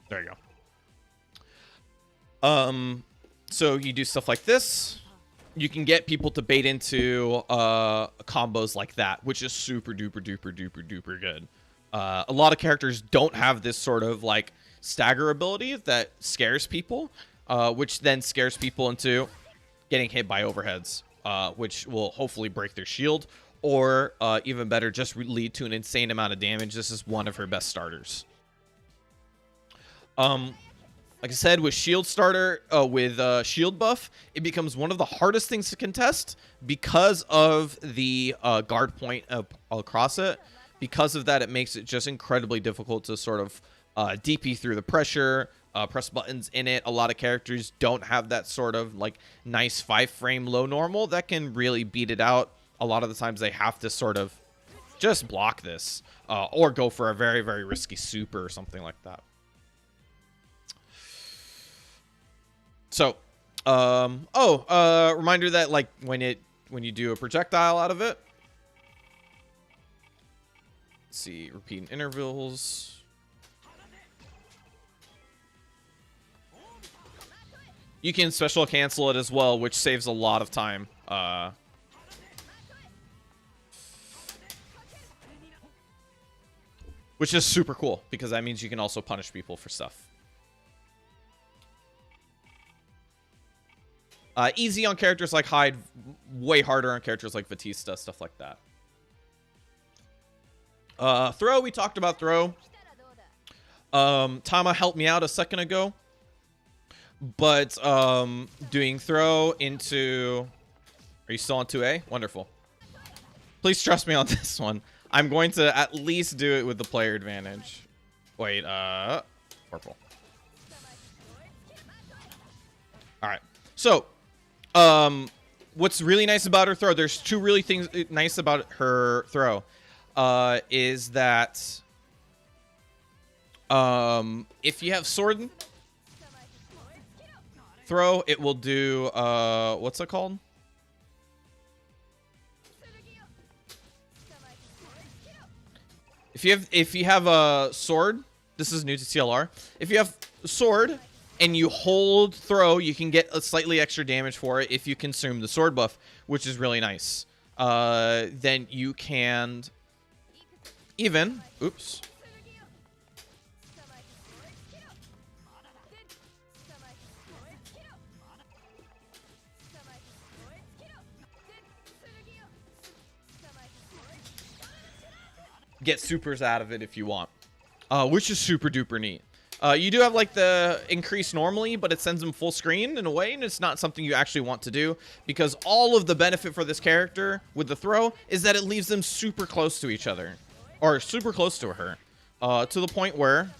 There you go. So you do stuff like this. You can get people to bait into combos like that, which is super duper duper duper duper good. A lot of characters don't have this sort of like stagger ability that scares people, which then scares people into getting hit by overheads, which will hopefully break their shield, or even better, just lead to an insane amount of damage. This is one of her best starters. Like I said, with shield starter, with shield buff, it becomes one of the hardest things to contest because of the guard point across it. Because of that, it makes it just incredibly difficult to sort of DP through the pressure, press buttons in it. A lot of characters don't have that sort of like nice 5-frame low normal that can really beat it out. A lot of the times they have to sort of just block this or go for a very, very risky super or something like that. So, reminder that like when you do a projectile out of it, let's see, repeat intervals. You can special cancel it as well, which saves a lot of time. Which is super cool because that means you can also punish people for stuff. Easy on characters like Hyde, way harder on characters like Batista, stuff like that. Throw, we talked about throw. Tama helped me out a second ago. But doing throw into... Are you still on 2A? Wonderful. Please trust me on this one. I'm going to at least do it with the player advantage. Wait, purple. Alright. So, what's really nice about her throw, there's two really things nice about her throw, is that, if you have sword throw, it will do, what's it called? If you have a sword, this is new to CLR. If you have sword and you hold throw, you can get a slightly extra damage for it if you consume the sword buff, which is really nice. Then you can even, oops. Get supers out of it if you want, which is super duper neat. You do have like the increase normally, but it sends them full screen in a way, and it's not something you actually want to do because all of the benefit for this character with the throw is that it leaves them super close to each other, or super close to her, to the point where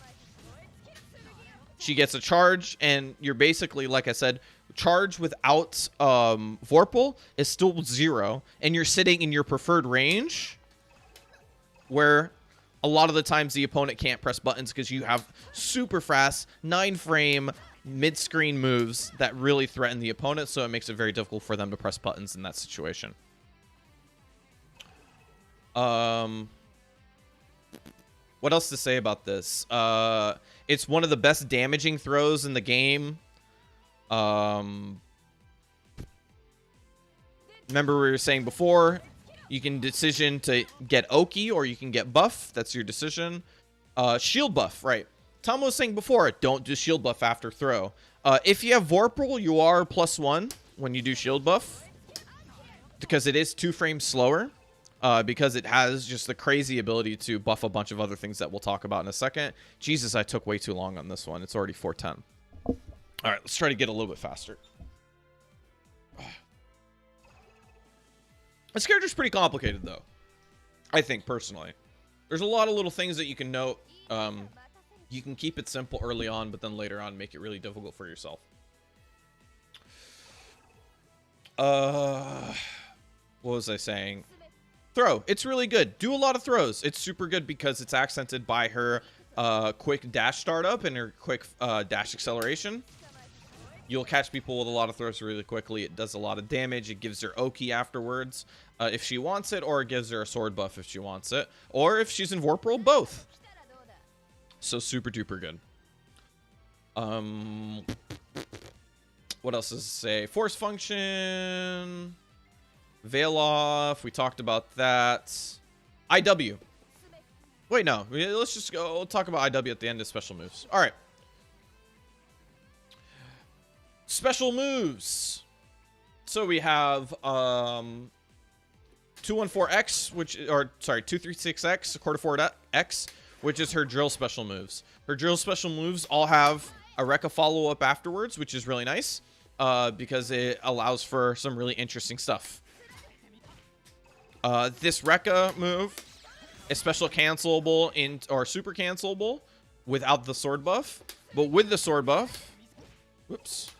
she gets a charge, and you're basically, like I said, charge without Vorpal is still 0, and you're sitting in your preferred range, where a lot of the times the opponent can't press buttons because you have super fast 9-frame mid-screen moves that really threaten the opponent, so it makes it very difficult for them to press buttons in that situation. What else to say about this? It's one of the best damaging throws in the game. Remember we were saying before, you can decision to get Oki or you can get buff. That's your decision. Shield buff, right. Tom was saying before, don't do shield buff after throw. If you have Vorpal, you are +1 when you do shield buff. Because it is 2 frames slower. Because it has just the crazy ability to buff a bunch of other things that we'll talk about in a second. Jesus, I took way too long on this one. It's already 4:10. All right, let's try to get a little bit faster. This character's pretty complicated, though. I think, personally. There's a lot of little things that you can note. You can keep it simple early on, but then later on make it really difficult for yourself. What was I saying? Throw. It's really good. Do a lot of throws. It's super good because it's accented by her quick dash startup and her quick dash acceleration. You'll catch people with a lot of throws really quickly. It does a lot of damage. It gives her Oki afterwards if she wants it, or it gives her a sword buff if she wants it, or if she's in Vorpal, both. So super duper good. What else does it say? Force function. Veil off. We talked about that. IW. Wait, no. Let's just go. We'll talk about IW at the end of special moves. All right. Special moves. So we have 214X, which, or sorry, 236X, quarter forward X, which is her drill special moves. Her drill special moves all have a Rekka follow-up afterwards, which is really nice because it allows for some really interesting stuff. This Rekka move is special cancelable or super cancelable without the sword buff, but with the sword buff, whoops,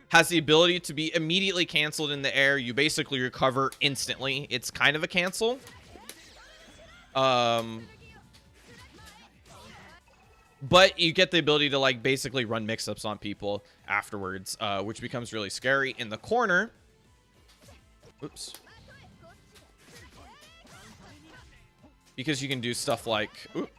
has the ability to be immediately canceled in the air. You basically recover instantly. It's kind of a cancel. But you get the ability to like basically run mix-ups on people afterwards, which becomes really scary. In the corner, oops, because you can do stuff like, oops,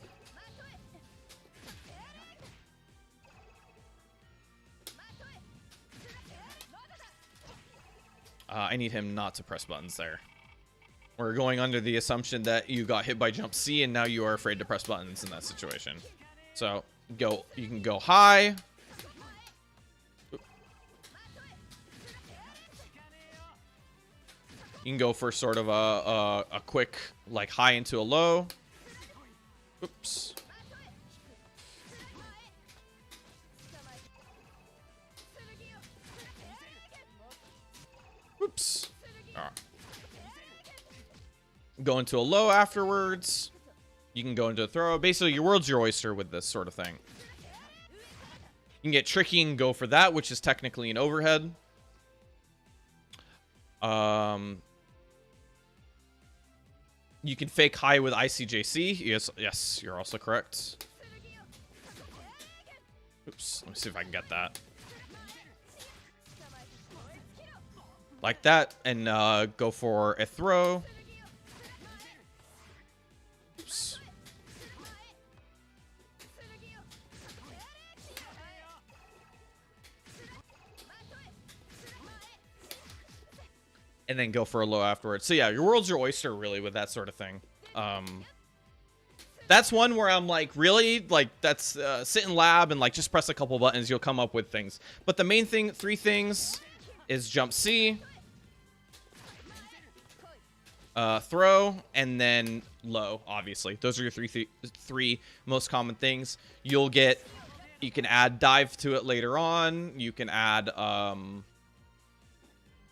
I need him not to press buttons there. We're going under the assumption that you got hit by jump C and now you are afraid to press buttons in that situation. So you can go high. You can go for sort of a quick like high into a low. Oops. Oops. All right. Go into a low afterwards. You can go into a throw. Basically, your world's your oyster with this sort of thing. You can get tricky and go for that, which is technically an overhead. You can fake high with ICJC. Yes, you're also correct. Oops. Let me see if I can get that. Like that, and go for a throw. Oops. And then go for a low afterwards. So yeah, your world's your oyster really with that sort of thing. That's one where I'm like, really? Like, that's sit in lab and like just press a couple buttons, you'll come up with things. But the main thing, 3 things, is jump C, throw, and then low, obviously. Those are your three most common things. You can add dive to it later on. You can add,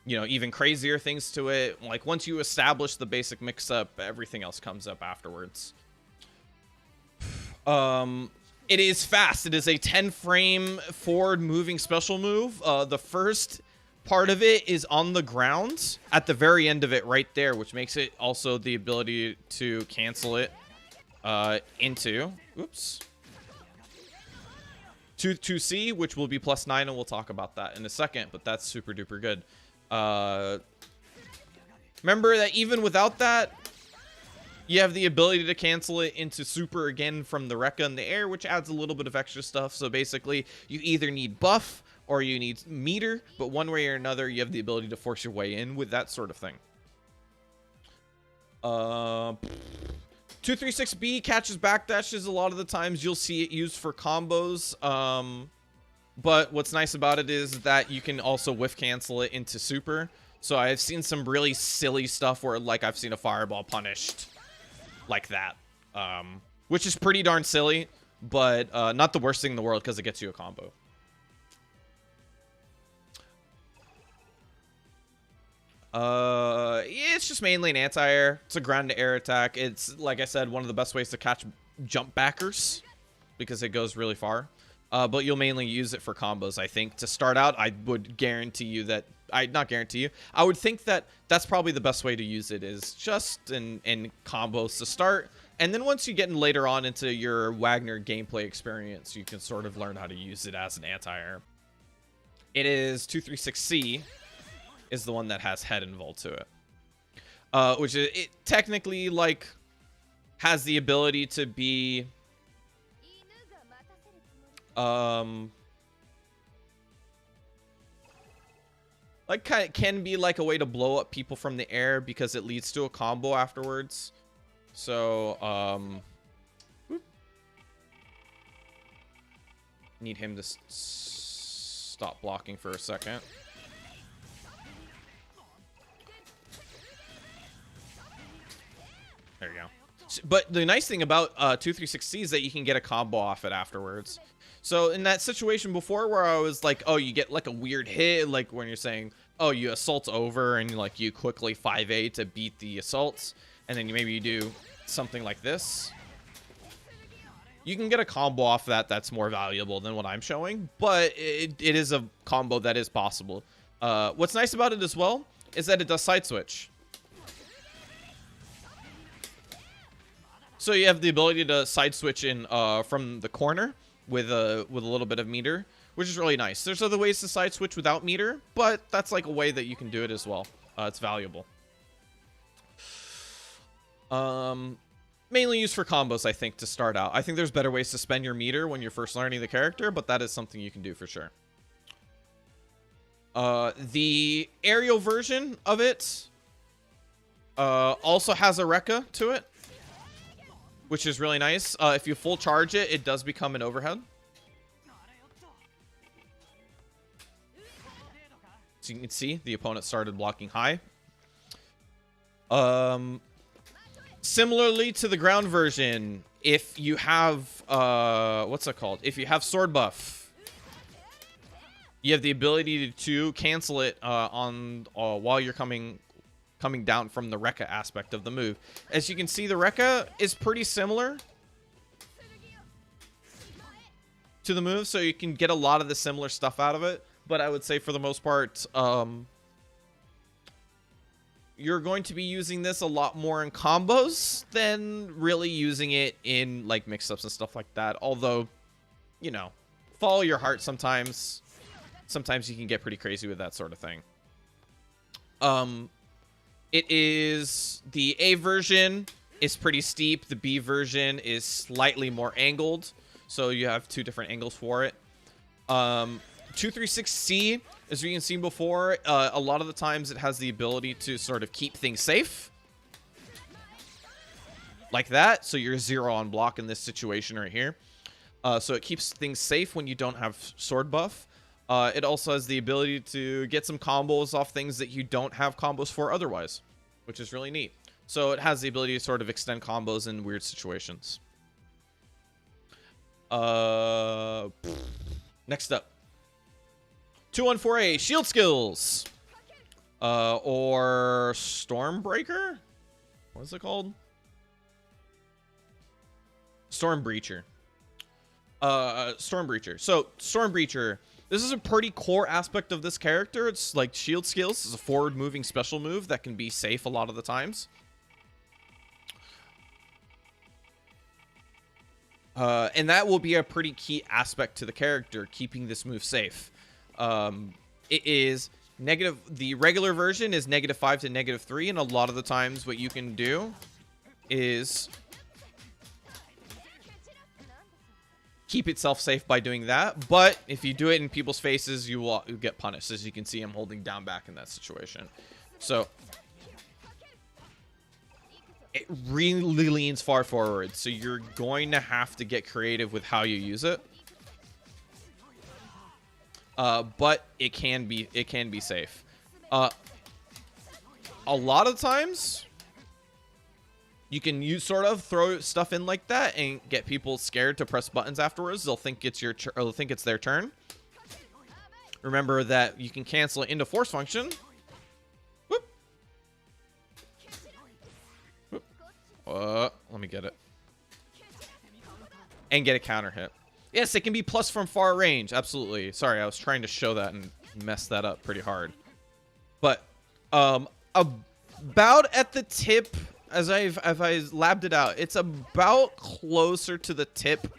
you know, even crazier things to it. Like, once you establish the basic mix-up, everything else comes up afterwards. It is fast. It is a 10-frame forward moving special move. The first part of it is on the ground at the very end of it right there, which makes it also the ability to cancel it into, oops, 2C, which will be +9, and we'll talk about that in a second, but that's super duper good. Remember that even without that, you have the ability to cancel it into super again from the Rekka in the air, which adds a little bit of extra stuff. So basically, you either need buff or you need meter, but one way or another, you have the ability to force your way in with that sort of thing. 236B catches backdashes. A lot of the times you'll see it used for combos. But what's nice about it is that you can also whiff cancel it into super. So I've seen some really silly stuff where, like, I've seen a fireball punished like that, which is pretty darn silly, but not the worst thing in the world because it gets you a combo. It's just mainly an anti-air. It's a ground to air attack. It's, like I said, one of the best ways to catch jump backers because it goes really far. But you'll mainly use it for combos, I think. To start out, I would guarantee you that... not guarantee you. I would think that that's probably the best way to use it, is just in combos to start. And then once you get in later on into your Wagner gameplay experience, you can sort of learn how to use it as an anti-air. It is 236C is the one that has head involved to it. Which is, it technically, like, has the ability to be... like, can be like a way to blow up people from the air because it leads to a combo afterwards. So, need him to stop blocking for a second. There you go. But the nice thing about 236C is that you can get a combo off it afterwards. So in that situation before where I was like, oh, you get like a weird hit, like when you're saying, oh, you assault over and like you quickly 5A to beat the assaults, and then maybe you do something like this. You can get a combo off that that's more valuable than what I'm showing, but it is a combo that is possible. What's nice about it as well is that it does side switch. So you have the ability to side switch in from the corner with a little bit of meter, which is really nice. There's other ways to side switch without meter, but that's like a way that you can do it as well. It's valuable. Mainly used for combos, I think, to start out. I think there's better ways to spend your meter when you're first learning the character, but that is something you can do for sure. The aerial version of it also has a Rekka to it, which is really nice. If you full charge it, it does become an overhead. So you can see the opponent started blocking high. Similarly to the ground version, if you have, what's it called? If you have sword buff, you have the ability to cancel it while you're coming down from the Rekka aspect of the move. As you can see, the Rekka is pretty similar to the move, so you can get a lot of the similar stuff out of it. But I would say for the most part, you're going to be using this a lot more in combos than really using it in like mix-ups and stuff like that. Although, you know, follow your heart sometimes. Sometimes you can get pretty crazy with that sort of thing. It is, the A version is pretty steep. The B version is slightly more angled. So you have two different angles for it. 236C, as you can see before, a lot of the times it has the ability to sort of keep things safe. Like that. So you're 0 on block in this situation right here. So it keeps things safe when you don't have sword buff. It also has the ability to get some combos off things that you don't have combos for otherwise, which is really neat. So it has the ability to sort of extend combos in weird situations. Next up, 214A shield skills, or Stormbreaker. What is it called? Storm Breacher. Storm Breacher. So Storm Breacher. This is a pretty core aspect of this character. It's like shield skills. It's a forward moving special move that can be safe a lot of the times. And that will be a pretty key aspect to the character, keeping this move safe. It is negative. The regular version is -5 to -3. And a lot of the times what you can do is keep itself safe by doing that. But if you do it in people's faces, you will get punished. As you can see, I'm holding down back in that situation. So it really leans far forward. So you're going to have to get creative with how you use it. But it can be safe. A lot of times you can sort of throw stuff in like that and get people scared to press buttons afterwards. They'll think it's they'll think it's their turn. Remember that you can cancel it into force function. Whoop. Whoop. Let me get it. And get a counter hit. Yes, it can be plus from far range. Absolutely. Sorry, I was trying to show that and messed that up pretty hard. But about at the tip, as I labbed it out, it's about closer to the tip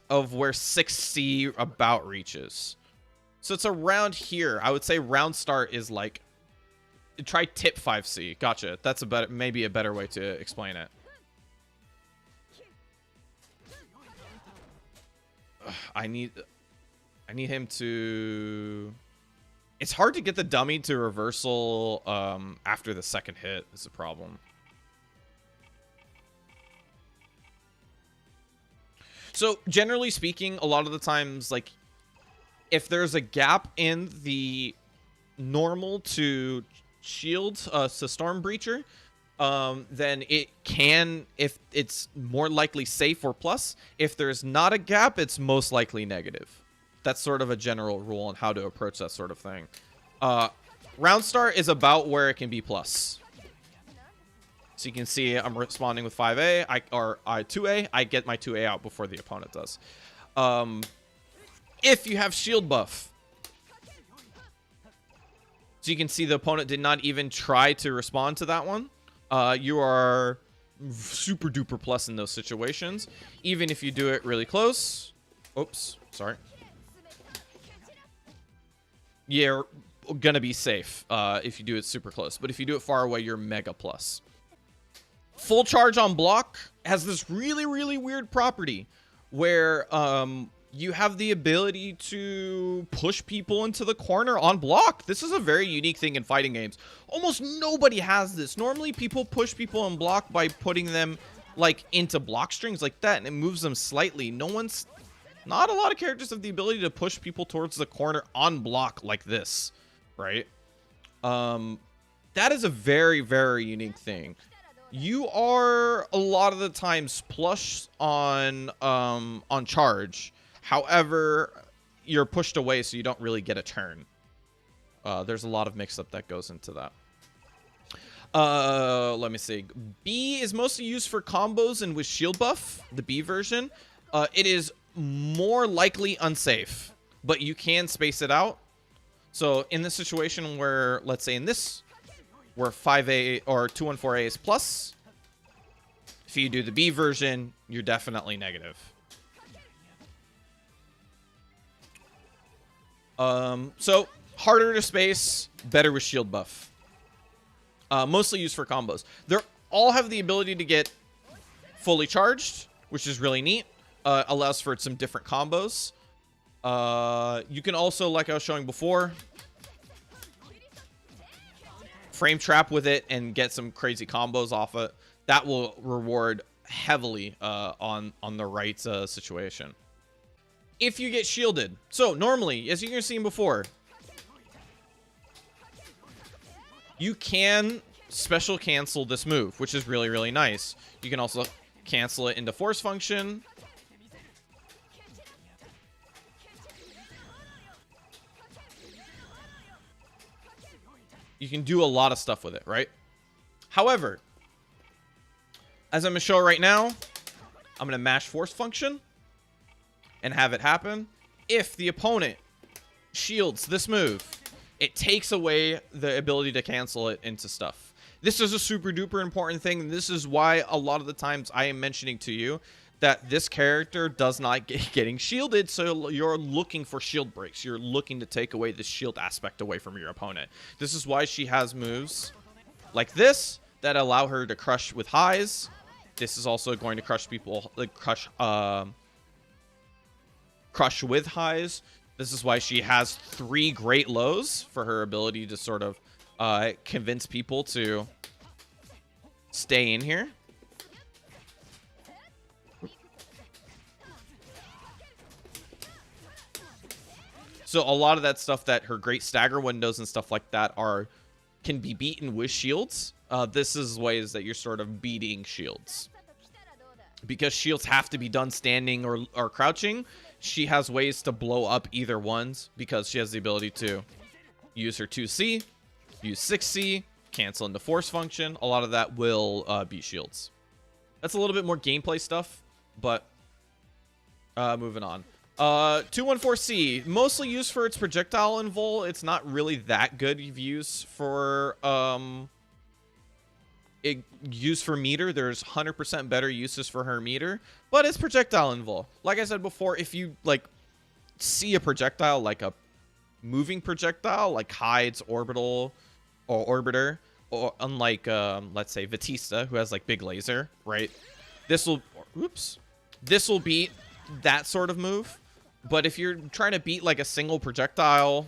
of where 6C about reaches. So it's around here. I would say round start is like, try tip 5C. Gotcha. That's maybe a better way to explain it. I need him to... It's hard to get the dummy to reversal after the second hit is the problem. So generally speaking, a lot of the times, like, if there's a gap in the normal to shield, to Storm Breacher, then it can, if it's more likely safe or plus. If there's not a gap, it's most likely negative. That's sort of a general rule on how to approach that sort of thing. Round start is about where it can be plus. So you can see I'm responding with 5A, 2A. I get my 2A out before the opponent does. If you have shield buff. So you can see the opponent did not even try to respond to that one. You are super duper plus in those situations. Even if you do it really close. Oops, sorry. You're gonna be safe if you do it super close. But if you do it far away, you're mega plus. Full charge on block has this really, really weird property where you have the ability to push people into the corner on block. This is a very unique thing in fighting games. Almost nobody has this. Normally, people push people on block by putting them like into block strings like that, and it moves them slightly. Not a lot of characters have the ability to push people towards the corner on block like this, right? That is a very, very unique thing. You are a lot of the times plush on charge. However, you're pushed away, so you don't really get a turn. There's a lot of mix-up that goes into that. Let me see. B is mostly used for combos and with shield buff, the B version. It is more likely unsafe, but you can space it out. So in this situation where, let's say in this, where 5A or 214A is plus, if you do the B version, you're definitely negative. So harder to space, better with shield buff. Mostly used for combos. They all have the ability to get fully charged, which is really neat. Allows for some different combos. You can also, like I was showing before, frame trap with it and get some crazy combos off it. That will reward heavily on the right situation. If you get shielded. So normally, as you've seen before, you can special cancel this move, which is really, really nice. You can also cancel it into force function. You can do a lot of stuff with it, right? However, as I'm going to show right now, I'm going to mash force function and have it happen. If the opponent shields this move, it takes away the ability to cancel it into stuff. This is a super duper important thing. This is why a lot of the times I am mentioning to you that this character does not getting shielded, so you're looking for shield breaks. You're looking to take away the shield aspect away from your opponent. This is why she has moves like this that allow her to crush with highs. This is also going to crush people, like crush crush with highs. This is why she has 3 great lows for her ability to sort of convince people to stay in here. So a lot of that stuff that her great stagger windows and stuff like that can be beaten with shields. This is ways that you're sort of beating shields. Because shields have to be done standing or crouching, she has ways to blow up either ones because she has the ability to use her 2C, use 6C, cancel into force function. A lot of that will beat shields. That's a little bit more gameplay stuff, but moving on. 214C, mostly used for its projectile invul. It's not really that good of use for used for meter. There's 100% better uses for her meter, but it's projectile invul. Like I said before, if you like see a projectile, like a moving projectile, like Hyde's orbital or orbiter, or unlike let's say Batista, who has like big laser, right? This will beat that sort of move. But if you're trying to beat like a single projectile,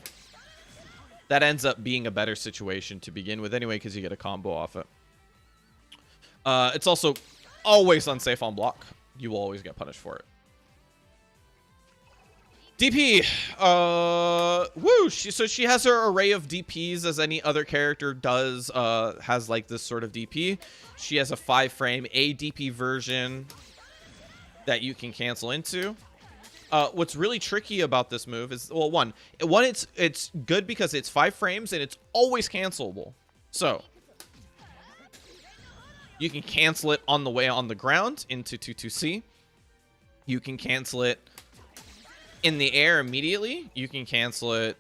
that ends up being a better situation to begin with anyway, because you get a combo off it. It's also always unsafe on block. You will always get punished for it. DP. So she has her array of DPs as any other character does. Has like this sort of DP. She has a 5-frame ADP version that you can cancel into. What's really tricky about this move is, well, one, it's good because it's 5 frames and it's always cancelable. So you can cancel it on the way on the ground into 2-2C. You can cancel it in the air immediately. You can cancel it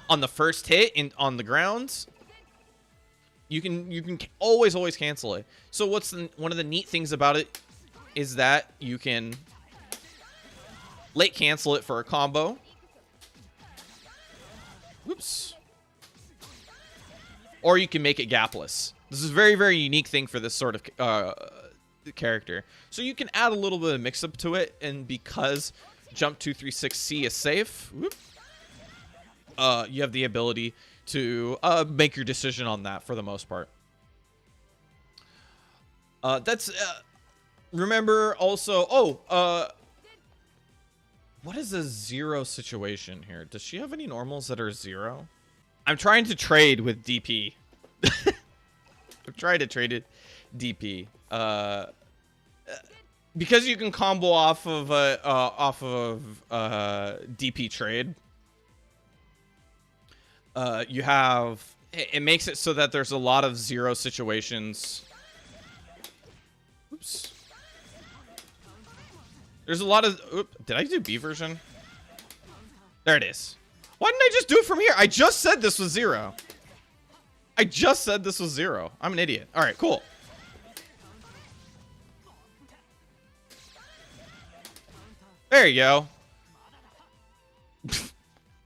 on the first hit on the ground. You can always cancel it. So one of the neat things about it is that you can late cancel it for a combo. Oops. Or you can make it gapless. This is a very, very unique thing for this sort of character. So you can add a little bit of mix-up to it, and because jump 236C is safe, you have the ability to make your decision on that for the most part. Remember also, what is a 0 situation here? Does she have any normals that are 0? I'm trying to trade with DP. I'm trying to trade it DP. Because you can combo off of DP trade. You have, it makes it so that there's a lot of 0 situations. Oops. There's a lot of, did I do B version? There it is. Why didn't I just do it from here? I just said this was 0. I just said this was 0. I'm an idiot. All right, cool. There you go.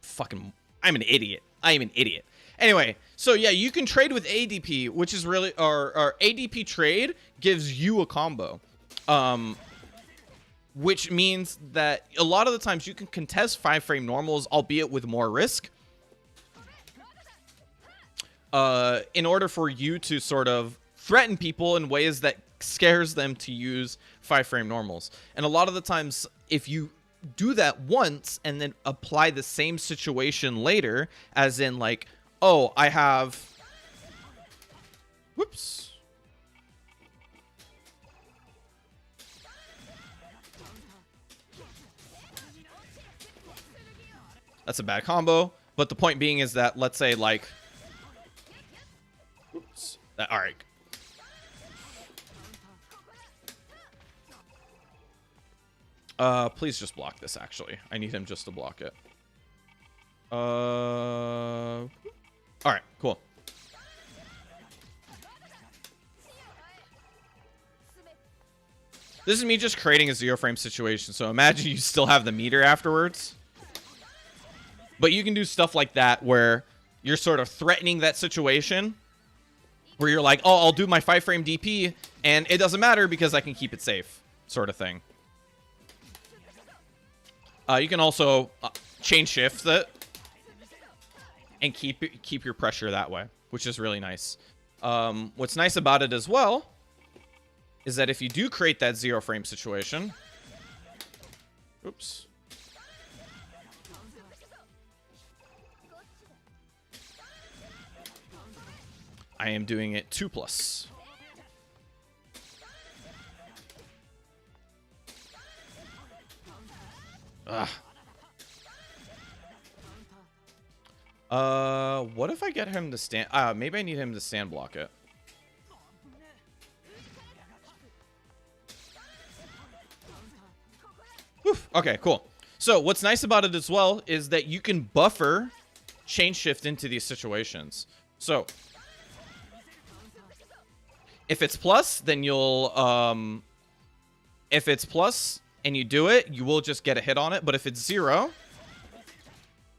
Fucking, I'm an idiot. I am an idiot. Anyway, so yeah, you can trade with ADP, which is really, or ADP trade gives you a combo. Which means that a lot of the times you can contest 5-frame normals, albeit with more risk. In order for you to sort of threaten people in ways that scares them to use 5-frame normals. And a lot of the times, if you do that once and then apply the same situation later, as in like, oh, I have, whoops. That's a bad combo. But the point being is that, let's say like, oops, all right. Please just block this, actually. I need him just to block it. All right, cool. This is me just creating a 0-frame situation, so imagine you still have the meter afterwards. But you can do stuff like that where you're sort of threatening that situation, where you're like, oh, I'll do my 5-frame DP, and it doesn't matter because I can keep it safe. sort of thing. You can also chain shift it and keep your pressure that way, which is really nice. What's nice about it as well is that if you do create that 0 frame situation, oops. I am doing it 2+. Ugh. What if I get him to stand? Maybe I need him to stand block it. Oof. Okay, cool. So what's nice about it as well is that you can buffer chain shift into these situations. So if it's plus, then you'll if it's plus and you do it, you will just get a hit on it. But if it's 0,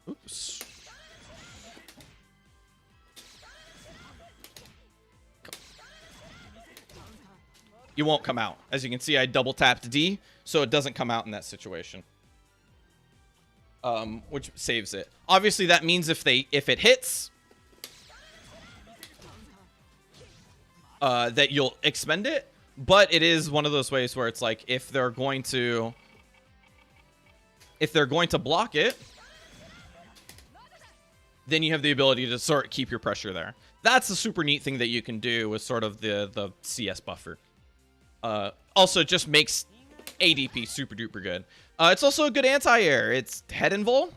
oops. You won't come out. As you can see, I double tapped D, so it doesn't come out in that situation. Which saves it. Obviously, that means if it hits, that you'll expend it. But it is one of those ways where it's like if they're going to block it, then you have the ability to sort of keep your pressure there. That's a super neat thing that you can do with sort of the CS buffer. Also just makes ADP super duper good. It's also a good anti-air. It's head invul.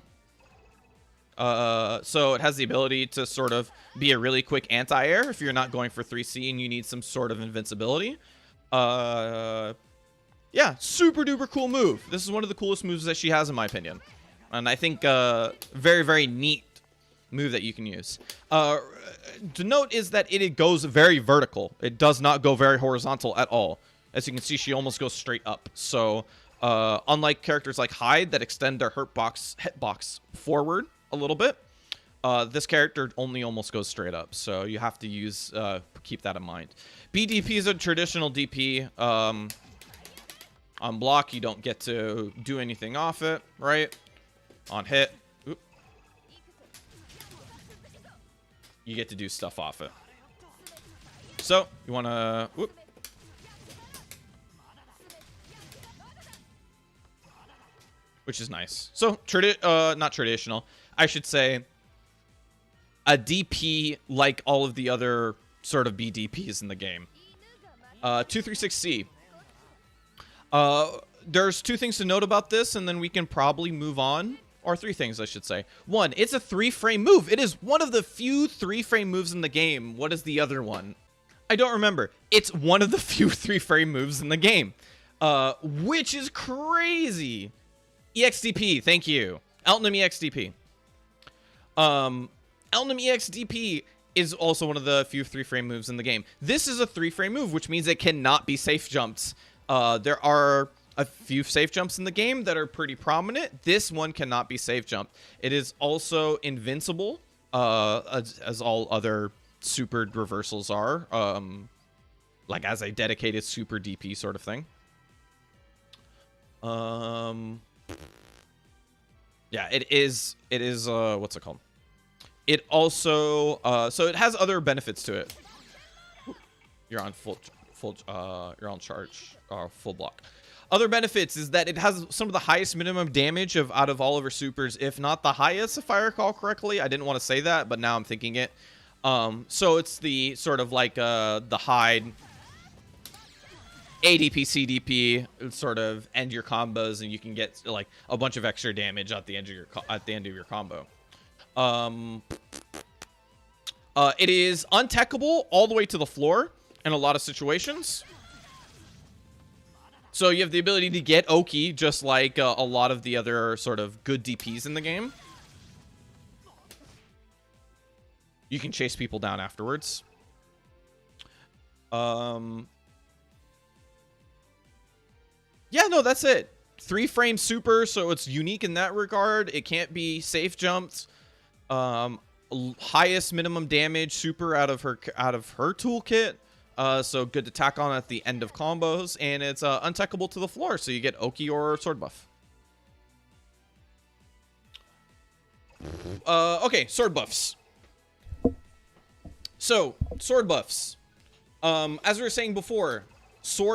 So it has the ability to sort of be a really quick anti-air if you're not going for 3C and you need some sort of invincibility. Yeah, super duper cool move. This is one of the coolest moves that she has in my opinion. And I think very, very neat move that you can use. To note is that it goes very vertical. It does not go very horizontal at all. As you can see, she almost goes straight up. So unlike characters like Hyde that extend their hitbox forward a little bit, this character only almost goes straight up. So you have to keep that in mind. BDP is a traditional DP. On block, you don't get to do anything off it, right? On hit, you get to do stuff off it. So you want to, which is nice. So not traditional, I should say a DP like all of the other sort of BDPs in the game. 236C. There's 2 things to note about this, and then we can probably move on. Or 3 things, I should say. 1, it's a 3-frame move. It is one of the few 3-frame moves in the game. What is the other one? I don't remember. It's one of the few 3-frame moves in the game. Which is crazy. EXDP, thank you. Eltonum EXDP. Eltonum EXDP is also one of the few 3-frame moves in the game. This is a 3-frame move, which means it cannot be safe jumped. There are a few safe jumps in the game that are pretty prominent. This one cannot be safe jumped. It is also invincible, as all other super reversals are, like as a dedicated super DP sort of thing. Yeah, it is what's it called? It also so it has other benefits to it. You're on you're on charge, full block. Other benefits is that it has some of the highest minimum damage out of all of her supers, if not the highest, if I recall correctly. I didn't want to say that, but now I'm thinking it. So it's the sort of like the Hyde ADP CDP sort of end your combos, and you can get like a bunch of extra damage at the end of your combo. It is untechable all the way to the floor in a lot of situations. So you have the ability to get Oki, just like a lot of the other sort of good DPs in the game. You can chase people down afterwards. Yeah, no, that's it. 3-frame super, so it's unique in that regard. It can't be safe jumped. Highest minimum damage super out of her toolkit. So good to tack on at the end of combos, and it's untechable to the floor, so you get Oki or sword buff. Okay, sword buffs. So, sword buffs. As we were saying before,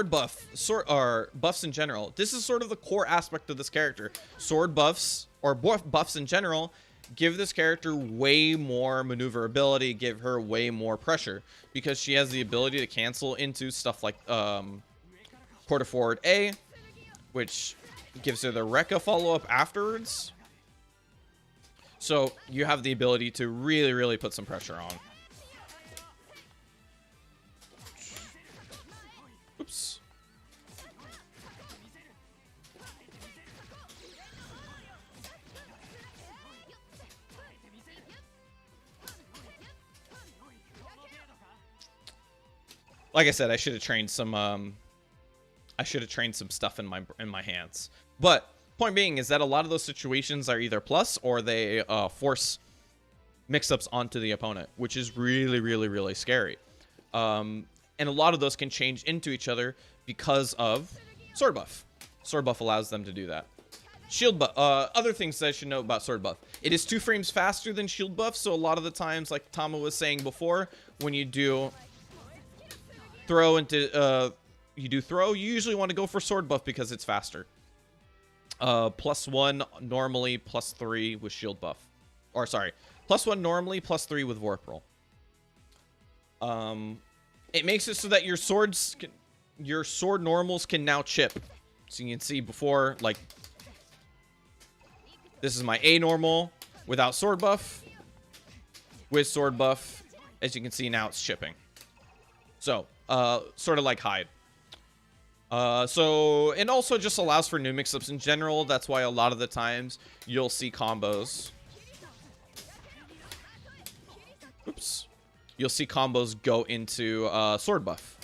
buffs in general. This is sort of the core aspect of this character. Sword buffs, or buffs in general, give this character way more maneuverability, give her way more pressure, because she has the ability to cancel into stuff like quarter forward A, which gives her the Rekka follow-up afterwards. So you have the ability to really, really put some pressure on. Oops. Like I said, I should have trained some stuff in my hands. But point being is that a lot of those situations are either plus or they force mix-ups onto the opponent, which is really, really, really scary. And a lot of those can change into each other because of sword buff. Sword buff allows them to do that. Shield buff. Other things that I should know about sword buff. It is 2 frames faster than shield buff, so a lot of the times, like Tama was saying before, when you do throw into you usually want to go for sword buff because it's faster. +1 normally, +3 with shield buff. Or sorry, +1 normally, +3 with warp roll. It makes it so that your sword normals can now chip. So you can see before, like, this is my A normal without sword buff. With sword buff, as you can see now, it's chipping. So, sort of like hide. So, and also just allows for new mix-ups in general. That's why a lot of the times you'll see combos. Oops. You'll see combos go into sword buff.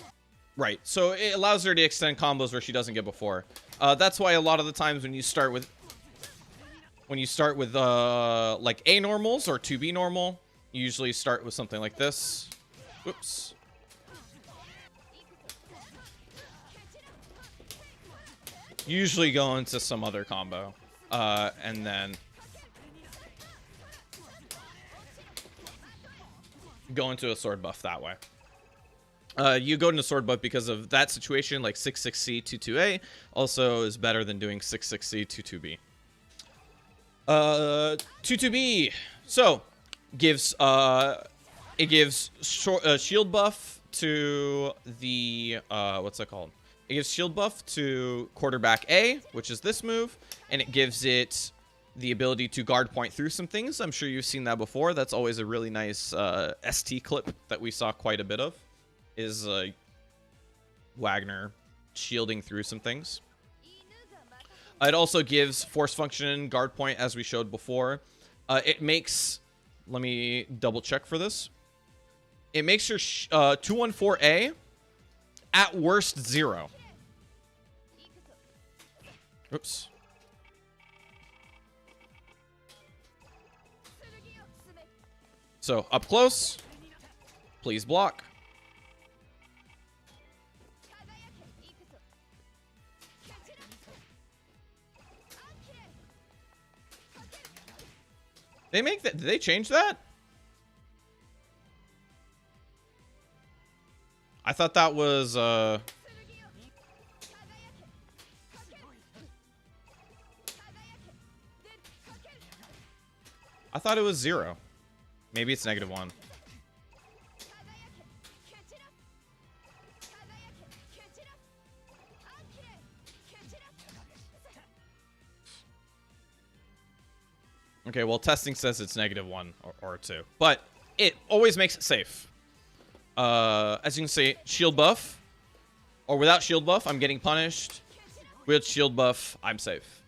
Right, so it allows her to extend combos where she doesn't get before. That's why a lot of the times when you start with like A normals or 2B normal, you usually start with something like this. Whoops. Usually go into some other combo, and then go into a sword buff that way. You go into sword buff because of that situation, like 6-6C, 2-2A also is better than doing 6-6C, 2-2B. 2-2B, so gives it gives shield buff to the what's that called? It gives shield buff to quarterback A, which is this move, and it gives it the ability to guard point through some things. I'm sure you've seen that before. That's always a really nice ST clip that we saw quite a bit of, is Wagner shielding through some things. It also gives force function guard point, as we showed before. It makes, let me double check for this. It makes your 214A at worst 0. Oops. So up close, please block. They make that, did they change that? I thought that was I thought it was 0. Maybe it's -1. Okay, well, testing says it's -1 or 2, but it always makes it safe. As you can see, shield buff, or without shield buff, I'm getting punished. With shield buff, I'm safe.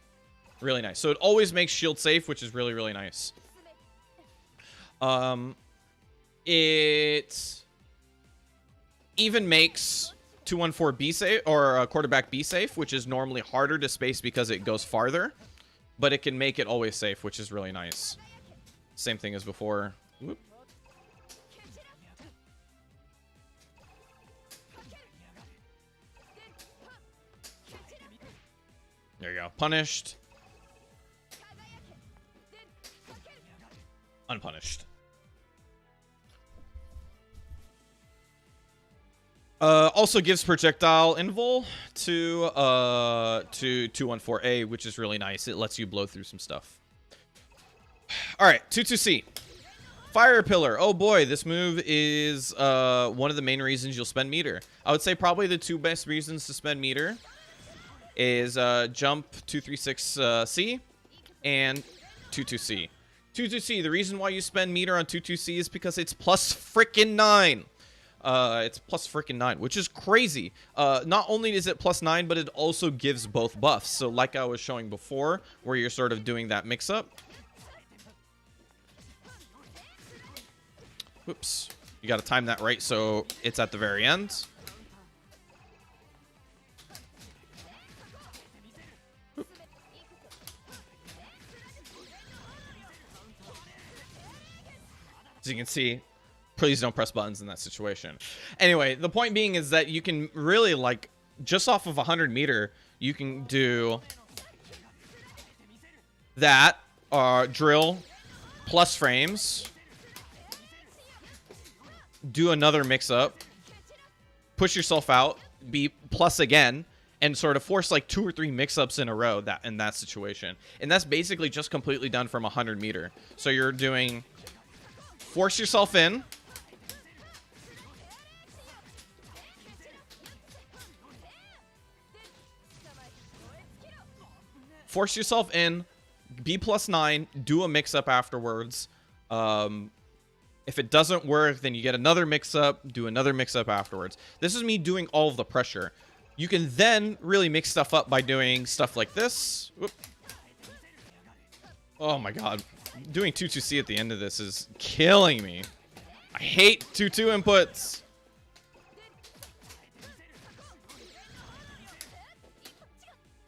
Really nice. So it always makes shield safe, which is really, really nice. It even makes 214B safe, or quarterback B safe, which is normally harder to space because it goes farther. But it can make it always safe, which is really nice. Same thing as before. Whoop. There you go. Punished. Unpunished. Also gives projectile invul to 214A, which is really nice. It lets you blow through some stuff. All right, 22C. Fire Pillar. Oh boy, this move is one of the main reasons you'll spend meter. I would say probably the 2 best reasons to spend meter is jump 236C and 22C. 22C, the reason why you spend meter on 22C is because it's plus frickin' 9. It's plus frickin' 9, which is crazy. Not only is it plus 9, but it also gives both buffs. So like I was showing before, where you're sort of doing that mix-up. Whoops. You got to time that right so it's at the very end. As you can see, please don't press buttons in that situation. Anyway, the point being is that you can really, like, just off of 100 meter, you can do that, drill, plus frames, do another mix-up, push yourself out, be plus again, and sort of force like 2 or 3 mix-ups in a row in that situation. And that's basically just completely done from 100 meter. So you're doing force yourself in, force yourself in, be plus 9, do a mix-up afterwards. If it doesn't work, then you get another mix-up, do another mix-up afterwards. This is me doing all of the pressure. You can then really mix stuff up by doing stuff like this. Whoop. Oh my god. Doing 2-2-C at the end of this is killing me. I hate 2-2 inputs.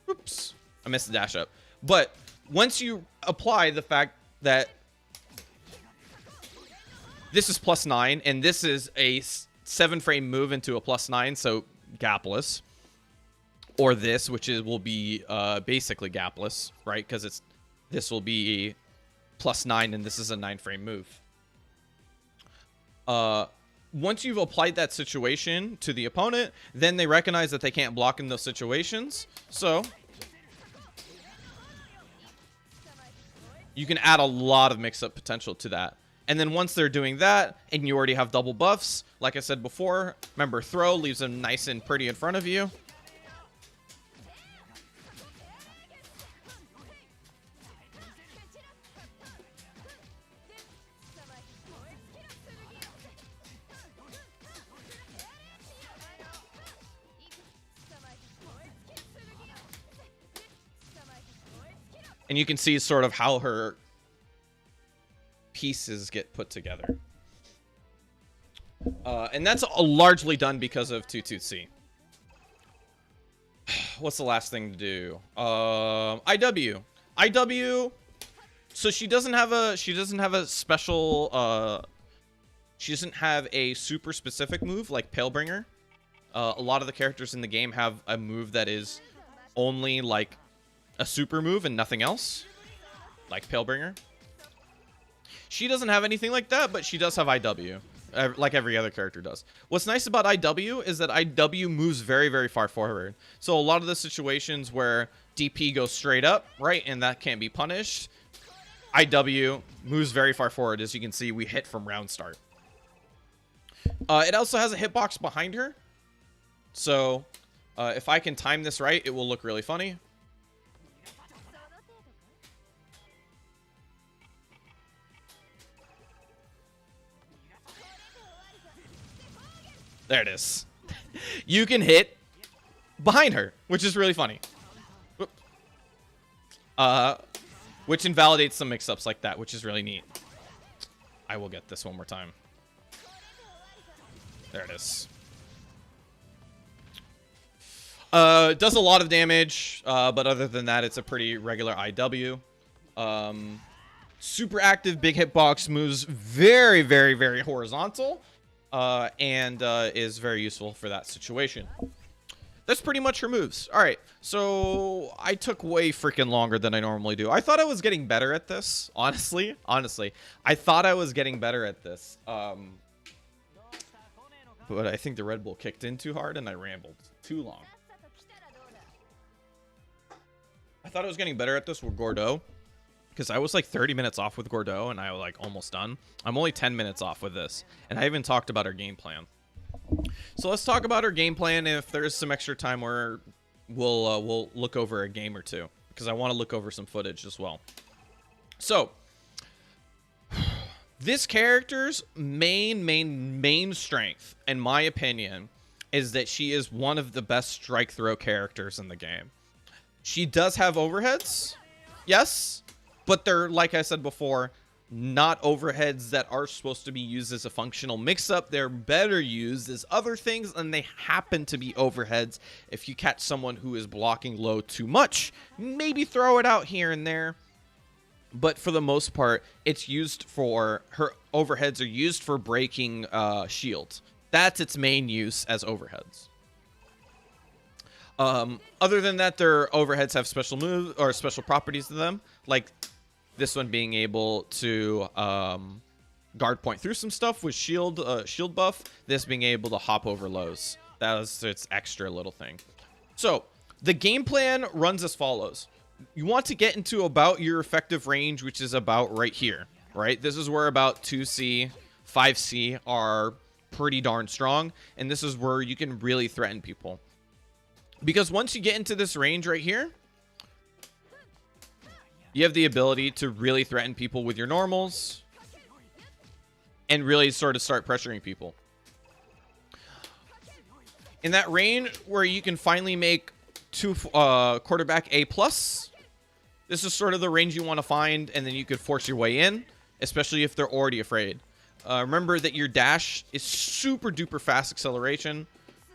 Oops. I missed the dash up. But once you apply the fact that this is plus 9 and this is a 7-frame move into a plus 9, so gapless, or this, which will be basically gapless, right? Because this will be plus 9 and this is a 9-frame move. Once you've applied that situation to the opponent, then they recognize that they can't block in those situations. So you can add a lot of mix-up potential to that. And then once they're doing that, and you already have double buffs, like I said before, remember, throw leaves them nice and pretty in front of you. And you can see sort of how her pieces get put together. And that's largely done because of 2-2-C. What's the last thing to do? IW. IW. So she doesn't have a special she doesn't have a super specific move like Palebringer. A lot of the characters in the game have a move that is only like a super move and nothing else, like Palebringer. She doesn't have anything like that, but she does have IW, like every other character does. What's nice about IW is that IW moves very, very far forward. So a lot of the situations where DP goes straight up, right, and that can't be punished, IW moves very far forward. As you can see, we hit from round start. It also has a hitbox behind her. So if I can time this right, it will look really funny. There it is. You can hit behind her, which is really funny. Which invalidates some mix-ups like that, which is really neat. I will get this one more time. There it is. Does a lot of damage, but other than that, it's a pretty regular IW. Super active, big hitbox, moves very, very, very horizontal. And is very useful for that situation. That's pretty much her moves. All right, So I took way freaking longer than I normally do. I thought I was getting better at this, honestly. I thought I was getting better at this. But I think the Red Bull kicked in too hard and I rambled too long. I thought I was getting better at this with Gordeau, because I was like 30 minutes off with Gordeau and I was like almost done. I'm only 10 minutes off with this, and I haven't talked about our game plan. So let's talk about our game plan. If there's some extra time where we'll look over a game or two, because I want to look over some footage as well. So this character's main strength, in my opinion, is that she is one of the best strike throw characters in the game. She does have overheads, yes, but they're, like I said before, not overheads that are supposed to be used as a functional mix-up. They're better used as other things, and they happen to be overheads. If you catch someone who is blocking low too much, maybe throw it out here and there. But for the most part, it's used for, her overheads are used for breaking shields. That's its main use as overheads. Other than that, their overheads have special moves or special properties to them, like this one being able to guard point through some stuff with shield buff. This being able to hop over lows. That was its extra little thing. So the game plan runs as follows. You want to get into about your effective range, which is about right here, right? This is where about 2C, 5C are pretty darn strong, and this is where you can really threaten people. Because once you get into this range right here, you have the ability to really threaten people with your normals and really sort of start pressuring people. In that range where you can finally make quarterback A+, this is sort of the range you want to find, and then you could force your way in, especially if they're already afraid. Remember that your dash is super duper fast acceleration.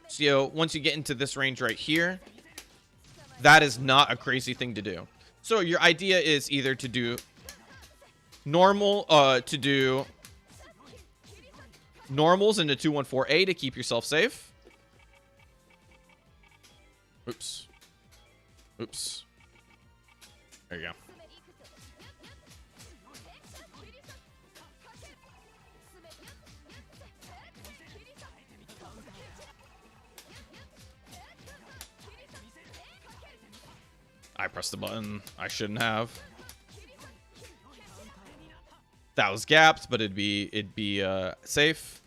So, you know, once you get into this range right here, that is not a crazy thing to do. So your idea is either to do normals into 214A to keep yourself safe. Oops. There you go. I pressed the button I shouldn't have. That was gapped, but it'd be safe.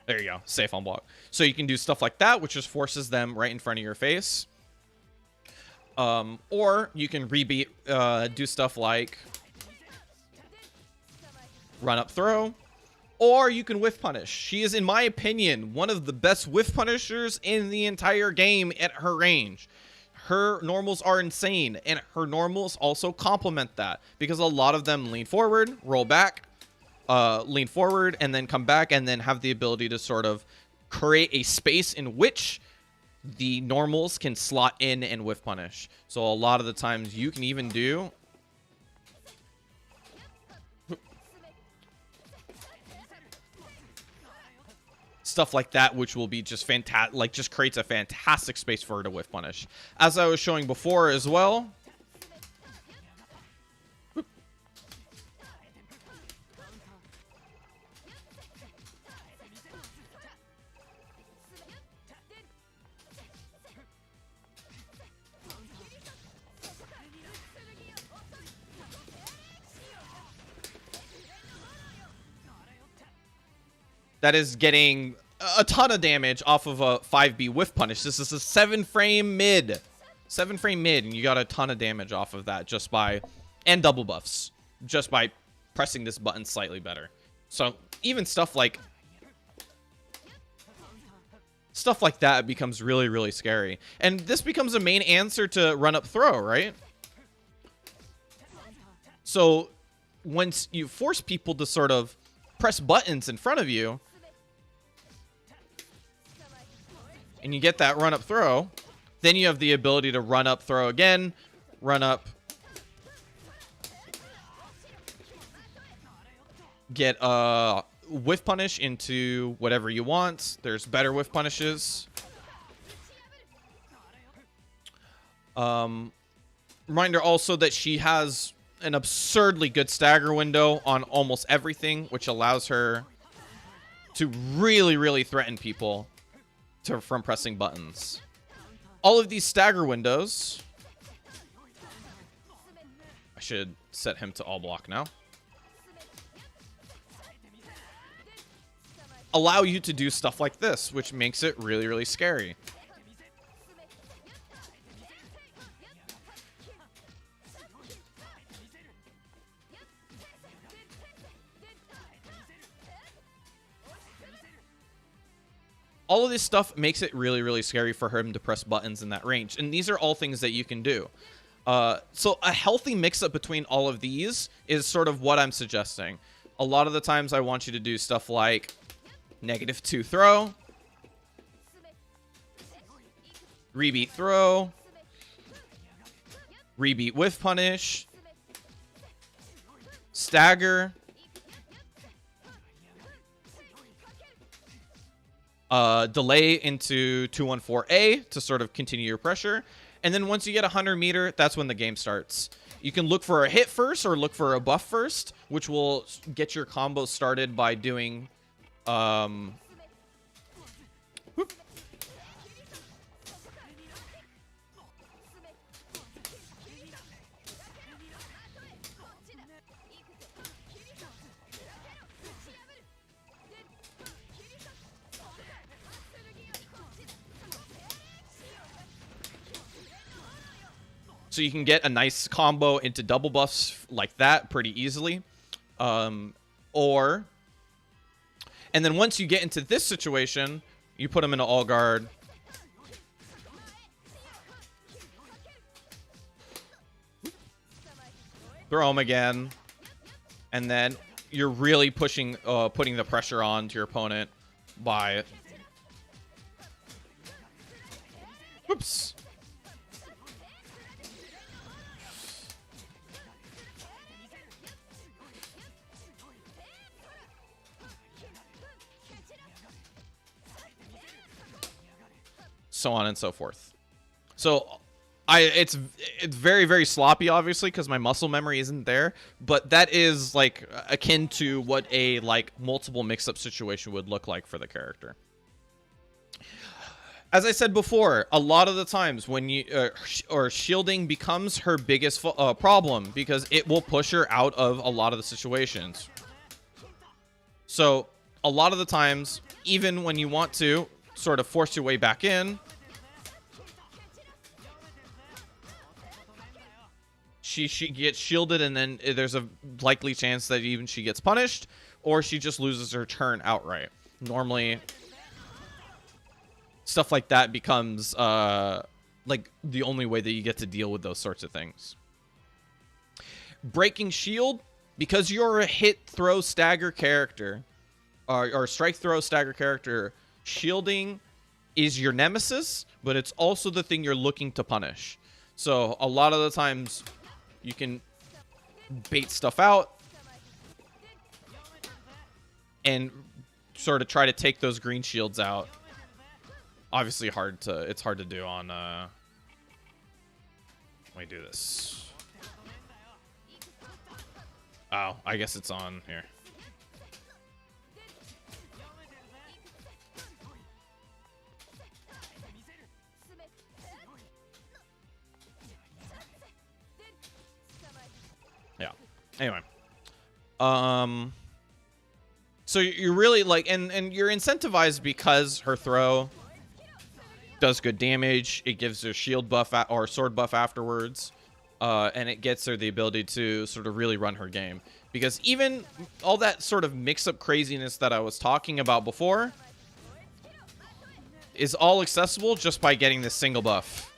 There you go, safe on block. So you can do stuff like that, which just forces them right in front of your face. Or you can do stuff like run up throw. Or you can whiff punish. She is, in my opinion, one of the best whiff punishers in the entire game at her range. Her normals are insane, and her normals also complement that, because a lot of them lean forward, roll back, lean forward, and then come back, and then have the ability to sort of create a space in which the normals can slot in and whiff punish. So a lot of the times you can even do stuff like that, which will be just fantastic, like just creates a fantastic space for her to whiff punish. As I was showing before as well, that is getting a ton of damage off of a 5B whiff punish. This is a 7-frame mid. 7-frame mid, and you got a ton of damage off of that just by, and double buffs, just by pressing this button slightly better. So even stuff like that becomes really, really scary. And this becomes a main answer to run up throw, right? So once you force people to sort of press buttons in front of you, and you get that run up throw, then you have the ability to run up throw again, run up, get whiff punish into whatever you want. There's better whiff punishes. Reminder also that she has an absurdly good stagger window on almost everything, which allows her to really, really threaten people from pressing buttons. All of these stagger windows... I should set him to all block now. Allow you to do stuff like this, which makes it really, really scary. All of this stuff makes it really, really scary for him to press buttons in that range. And these are all things that you can do. So a healthy mix-up between all of these is sort of what I'm suggesting. A lot of the times I want you to do stuff like -2 throw, rebeat throw, rebeat whiff punish, stagger, delay into 214A to sort of continue your pressure. And then once you get 100 meter, that's when the game starts. You can look for a hit first or look for a buff first, which will get your combo started by doing... whoop. So you can get a nice combo into double buffs like that pretty easily. And then once you get into this situation, you put them into all guard. Throw them again. And then you're really putting the pressure on to your opponent by... Whoops. So on and so forth. So it's very, very sloppy, obviously, because my muscle memory isn't there, but that is like akin to what a like multiple mix-up situation would look like for the character. As I said before, a lot of the times when you or shielding becomes her biggest problem, because it will push her out of a lot of the situations. So a lot of the times, even when you want to sort of force your way back in, she gets shielded, and then there's a likely chance that even she gets punished, or she just loses her turn outright. Normally, stuff like that becomes like the only way that you get to deal with those sorts of things. Breaking shield, because you're a hit, throw, stagger character, or strike, throw, stagger character, shielding is your nemesis, but it's also the thing you're looking to punish. So a lot of the times you can bait stuff out and sort of try to take those green shields out. Obviously it's hard to do on let me do this. Oh, I guess it's on here. Yeah. Anyway. So you're really like, and you're incentivized because her throw does good damage. It gives her shield buff or sword buff afterwards. And it gets her the ability to sort of really run her game. Because even all that sort of mix-up craziness that I was talking about before is all accessible just by getting this single buff.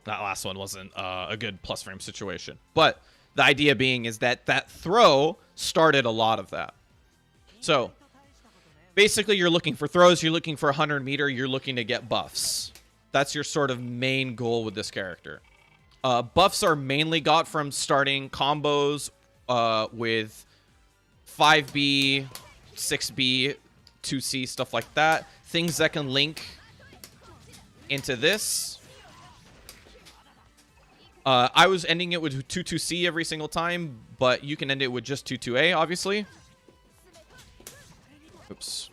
That last one wasn't a good plus frame situation, but The idea being is that that throw started a lot of that. So basically you're looking for throws, you're looking for 100 meter, you're looking to get buffs. That's your sort of main goal with this character. Buffs are mainly got from starting combos with 5B, 6B, 2C, stuff like that. Things that can link into this. I was ending it with 2-2C every single time, but you can end it with just 2-2A, obviously. Oops.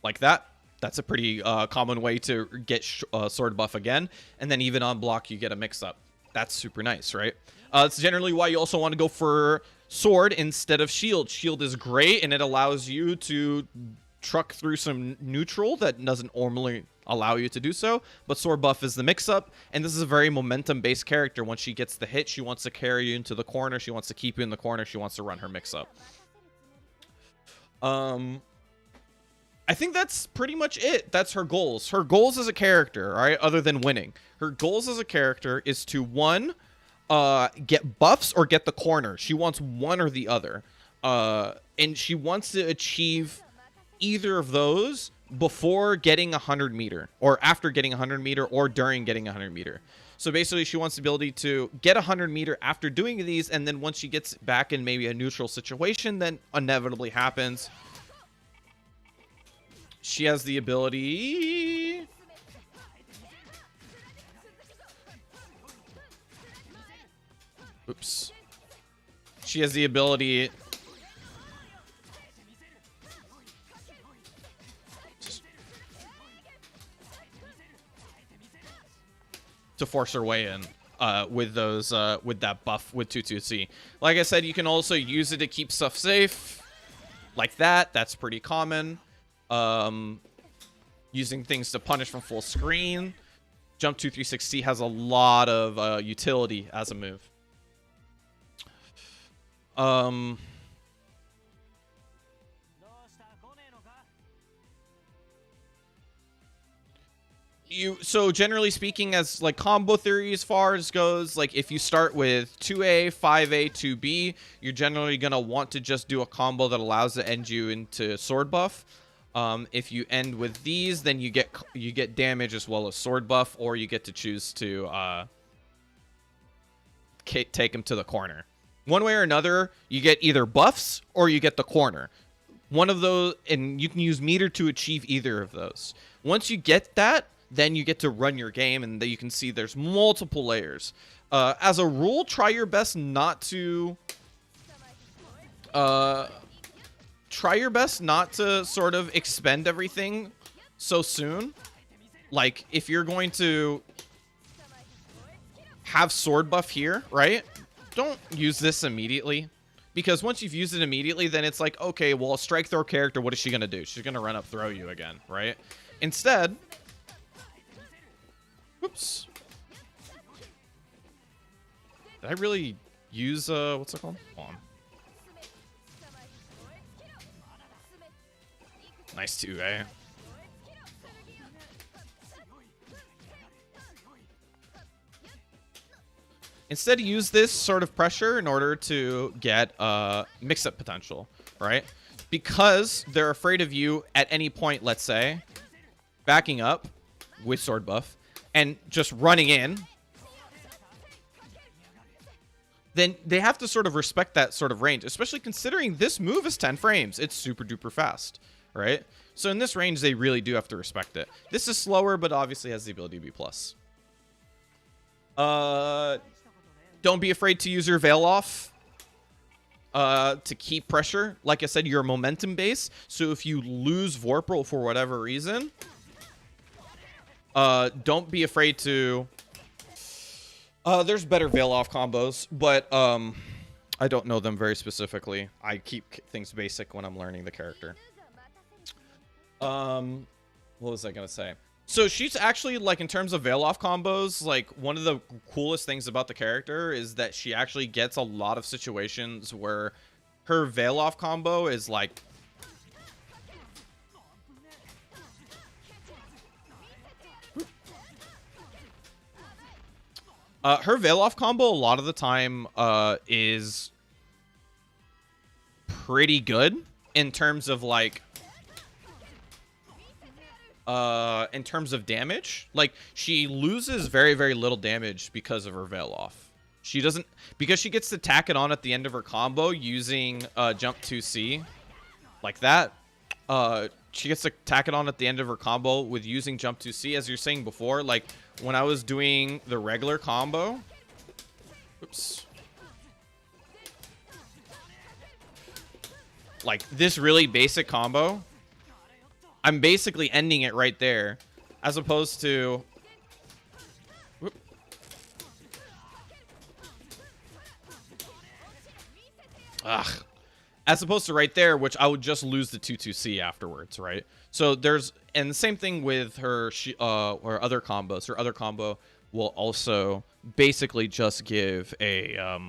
Like that. That's a pretty common way to get sword buff again. And then even on block, you get a mix-up. That's super nice, right? It's generally why you also want to go for sword instead of shield. Shield is great, and it allows you to truck through some neutral that doesn't normally allow you to do so. But sword buff is the mix-up, and this is a very momentum-based character. Once she gets the hit, she wants to carry you into the corner. She wants to keep you in the corner. She wants to run her mix-up. I think that's pretty much it. That's her goals. Her goals as a character, all right, other than winning. Her goals as a character is to, one, get buffs or get the corner. She wants one or the other. And she wants to achieve either of those before getting 100 meter, or after getting 100 meter, or during getting 100 meter. So basically, she wants the ability to get 100 meter after doing these, and then once she gets back in maybe a neutral situation, then inevitably happens. She has the ability... Oops. She has the ability... to force her way in with those with that buff with 2-2C. Like I said, you can also use it to keep stuff safe. Like that. That's pretty common. Using things to punish from full screen. Jump 2-360 has a lot of utility as a move. So generally speaking, as like combo theory as far as goes, like if you start with 2A, 5A, 2B, you're generally gonna want to just do a combo that allows to end you into sword buff. If you end with these, then you get damage as well as sword buff, or you get to choose to take him to the corner. One way or another, you get either buffs or you get the corner. One of those, and you can use meter to achieve either of those. Once you get that, then you get to run your game, and you can see there's multiple layers. As a rule, try your best not to... try your best not to sort of expend everything so soon. Like, if you're going to have sword buff here, right? Don't use this immediately. Because once you've used it immediately, then it's like, okay, well, a strike throw character, what is she going to do? She's going to run up, throw you again, right? Instead... Whoops. Did I really use, what's it called? Hold on. Nice 2A. Instead, use this sort of pressure in order to get mix-up potential, right? Because they're afraid of you at any point, let's say, backing up with sword buff and just running in, then they have to sort of respect that sort of range, especially considering this move is 10 frames. It's super duper fast, right? So in this range, they really do have to respect it. This is slower, but obviously has the ability to be plus. Don't be afraid to use your Veil Off to keep pressure. Like I said, you're momentum base. So if you lose Vorpal for whatever reason, don't be afraid to... there's better Veil Off combos, but I don't know them very specifically. I keep things basic when I'm learning the character. What was I gonna say? So she's actually, like, in terms of Veil Off combos, like, one of the coolest things about the character is that she actually gets a lot of situations where her Veil Off combo is, like... Her veil off combo a lot of the time is pretty good in terms of like in terms of damage. Like, she loses very, very little damage because of her veil off. She doesn't, because she gets to tack it on at the end of her combo using jump 2C like that. She gets to tack it on at the end of her combo with using jump 2C, as you're saying before. Like, when I was doing the regular combo, oops, like this really basic combo, I'm basically ending it right there, as opposed to, whoop, as opposed to right there, which I would just lose the 2-2C afterwards, right? So there's, and the same thing with her, or other combos. Her other combo will also basically just give a,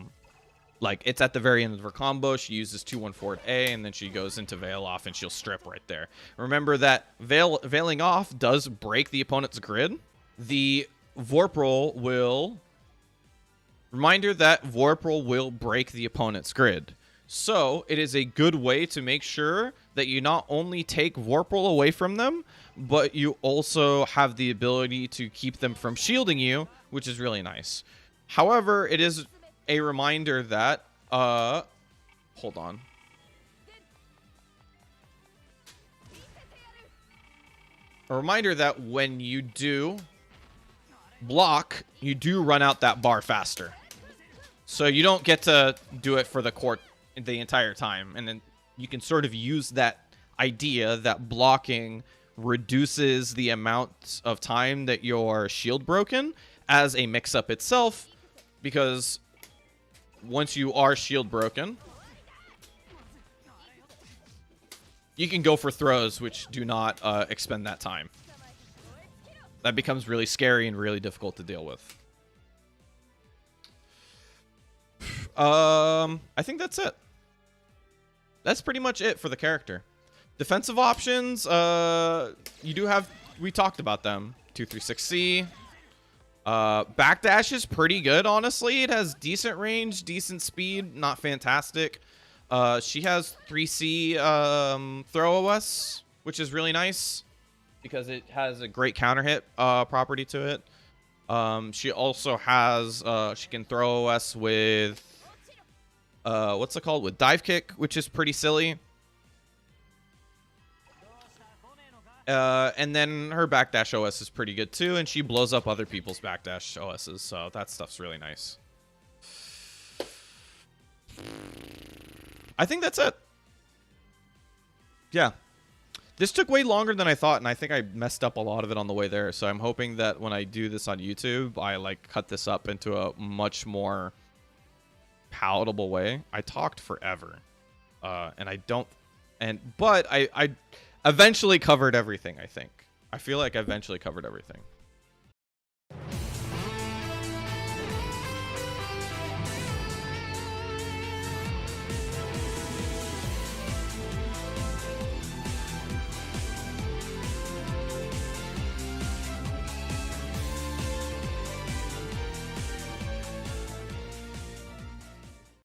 like, it's at the very end of her combo. She uses 2-1-4-A, and then she goes into veil off, and she'll strip right there. Remember that veiling off does break the opponent's grid. The Vorp roll will, reminder that Vorp roll will break the opponent's grid. So it is a good way to make sure that you not only take Vorp roll away from them, but you also have the ability to keep them from shielding you, which is really nice. However, it is a reminder that, hold on. A reminder that when you do block, you do run out that bar faster. So you don't get to do it for the court the entire time. And then you can sort of use that idea that blocking reduces the amount of time that your shield broken as a mix-up itself, because once you are shield broken, you can go for throws which do not expend that time. That becomes really scary and really difficult to deal with. I think that's it. That's pretty much it for the character. Defensive options, you do have, we talked about them. 236C. Backdash is pretty good, honestly. It has decent range, decent speed, not fantastic. She has 3C throw OS, which is really nice because it has a great counter hit property to it. She also has, she can throw OS with, what's it called? With dive kick, which is pretty silly. And then her backdash OS is pretty good too, and she blows up other people's backdash OSs, so that stuff's really nice. I think that's it. Yeah. This took way longer than I thought, and I think I messed up a lot of it on the way there, so I'm hoping that when I do this on YouTube, I like cut this up into a much more palatable way. I talked forever, and I don't, but I eventually covered everything, I think. I feel like I eventually covered everything.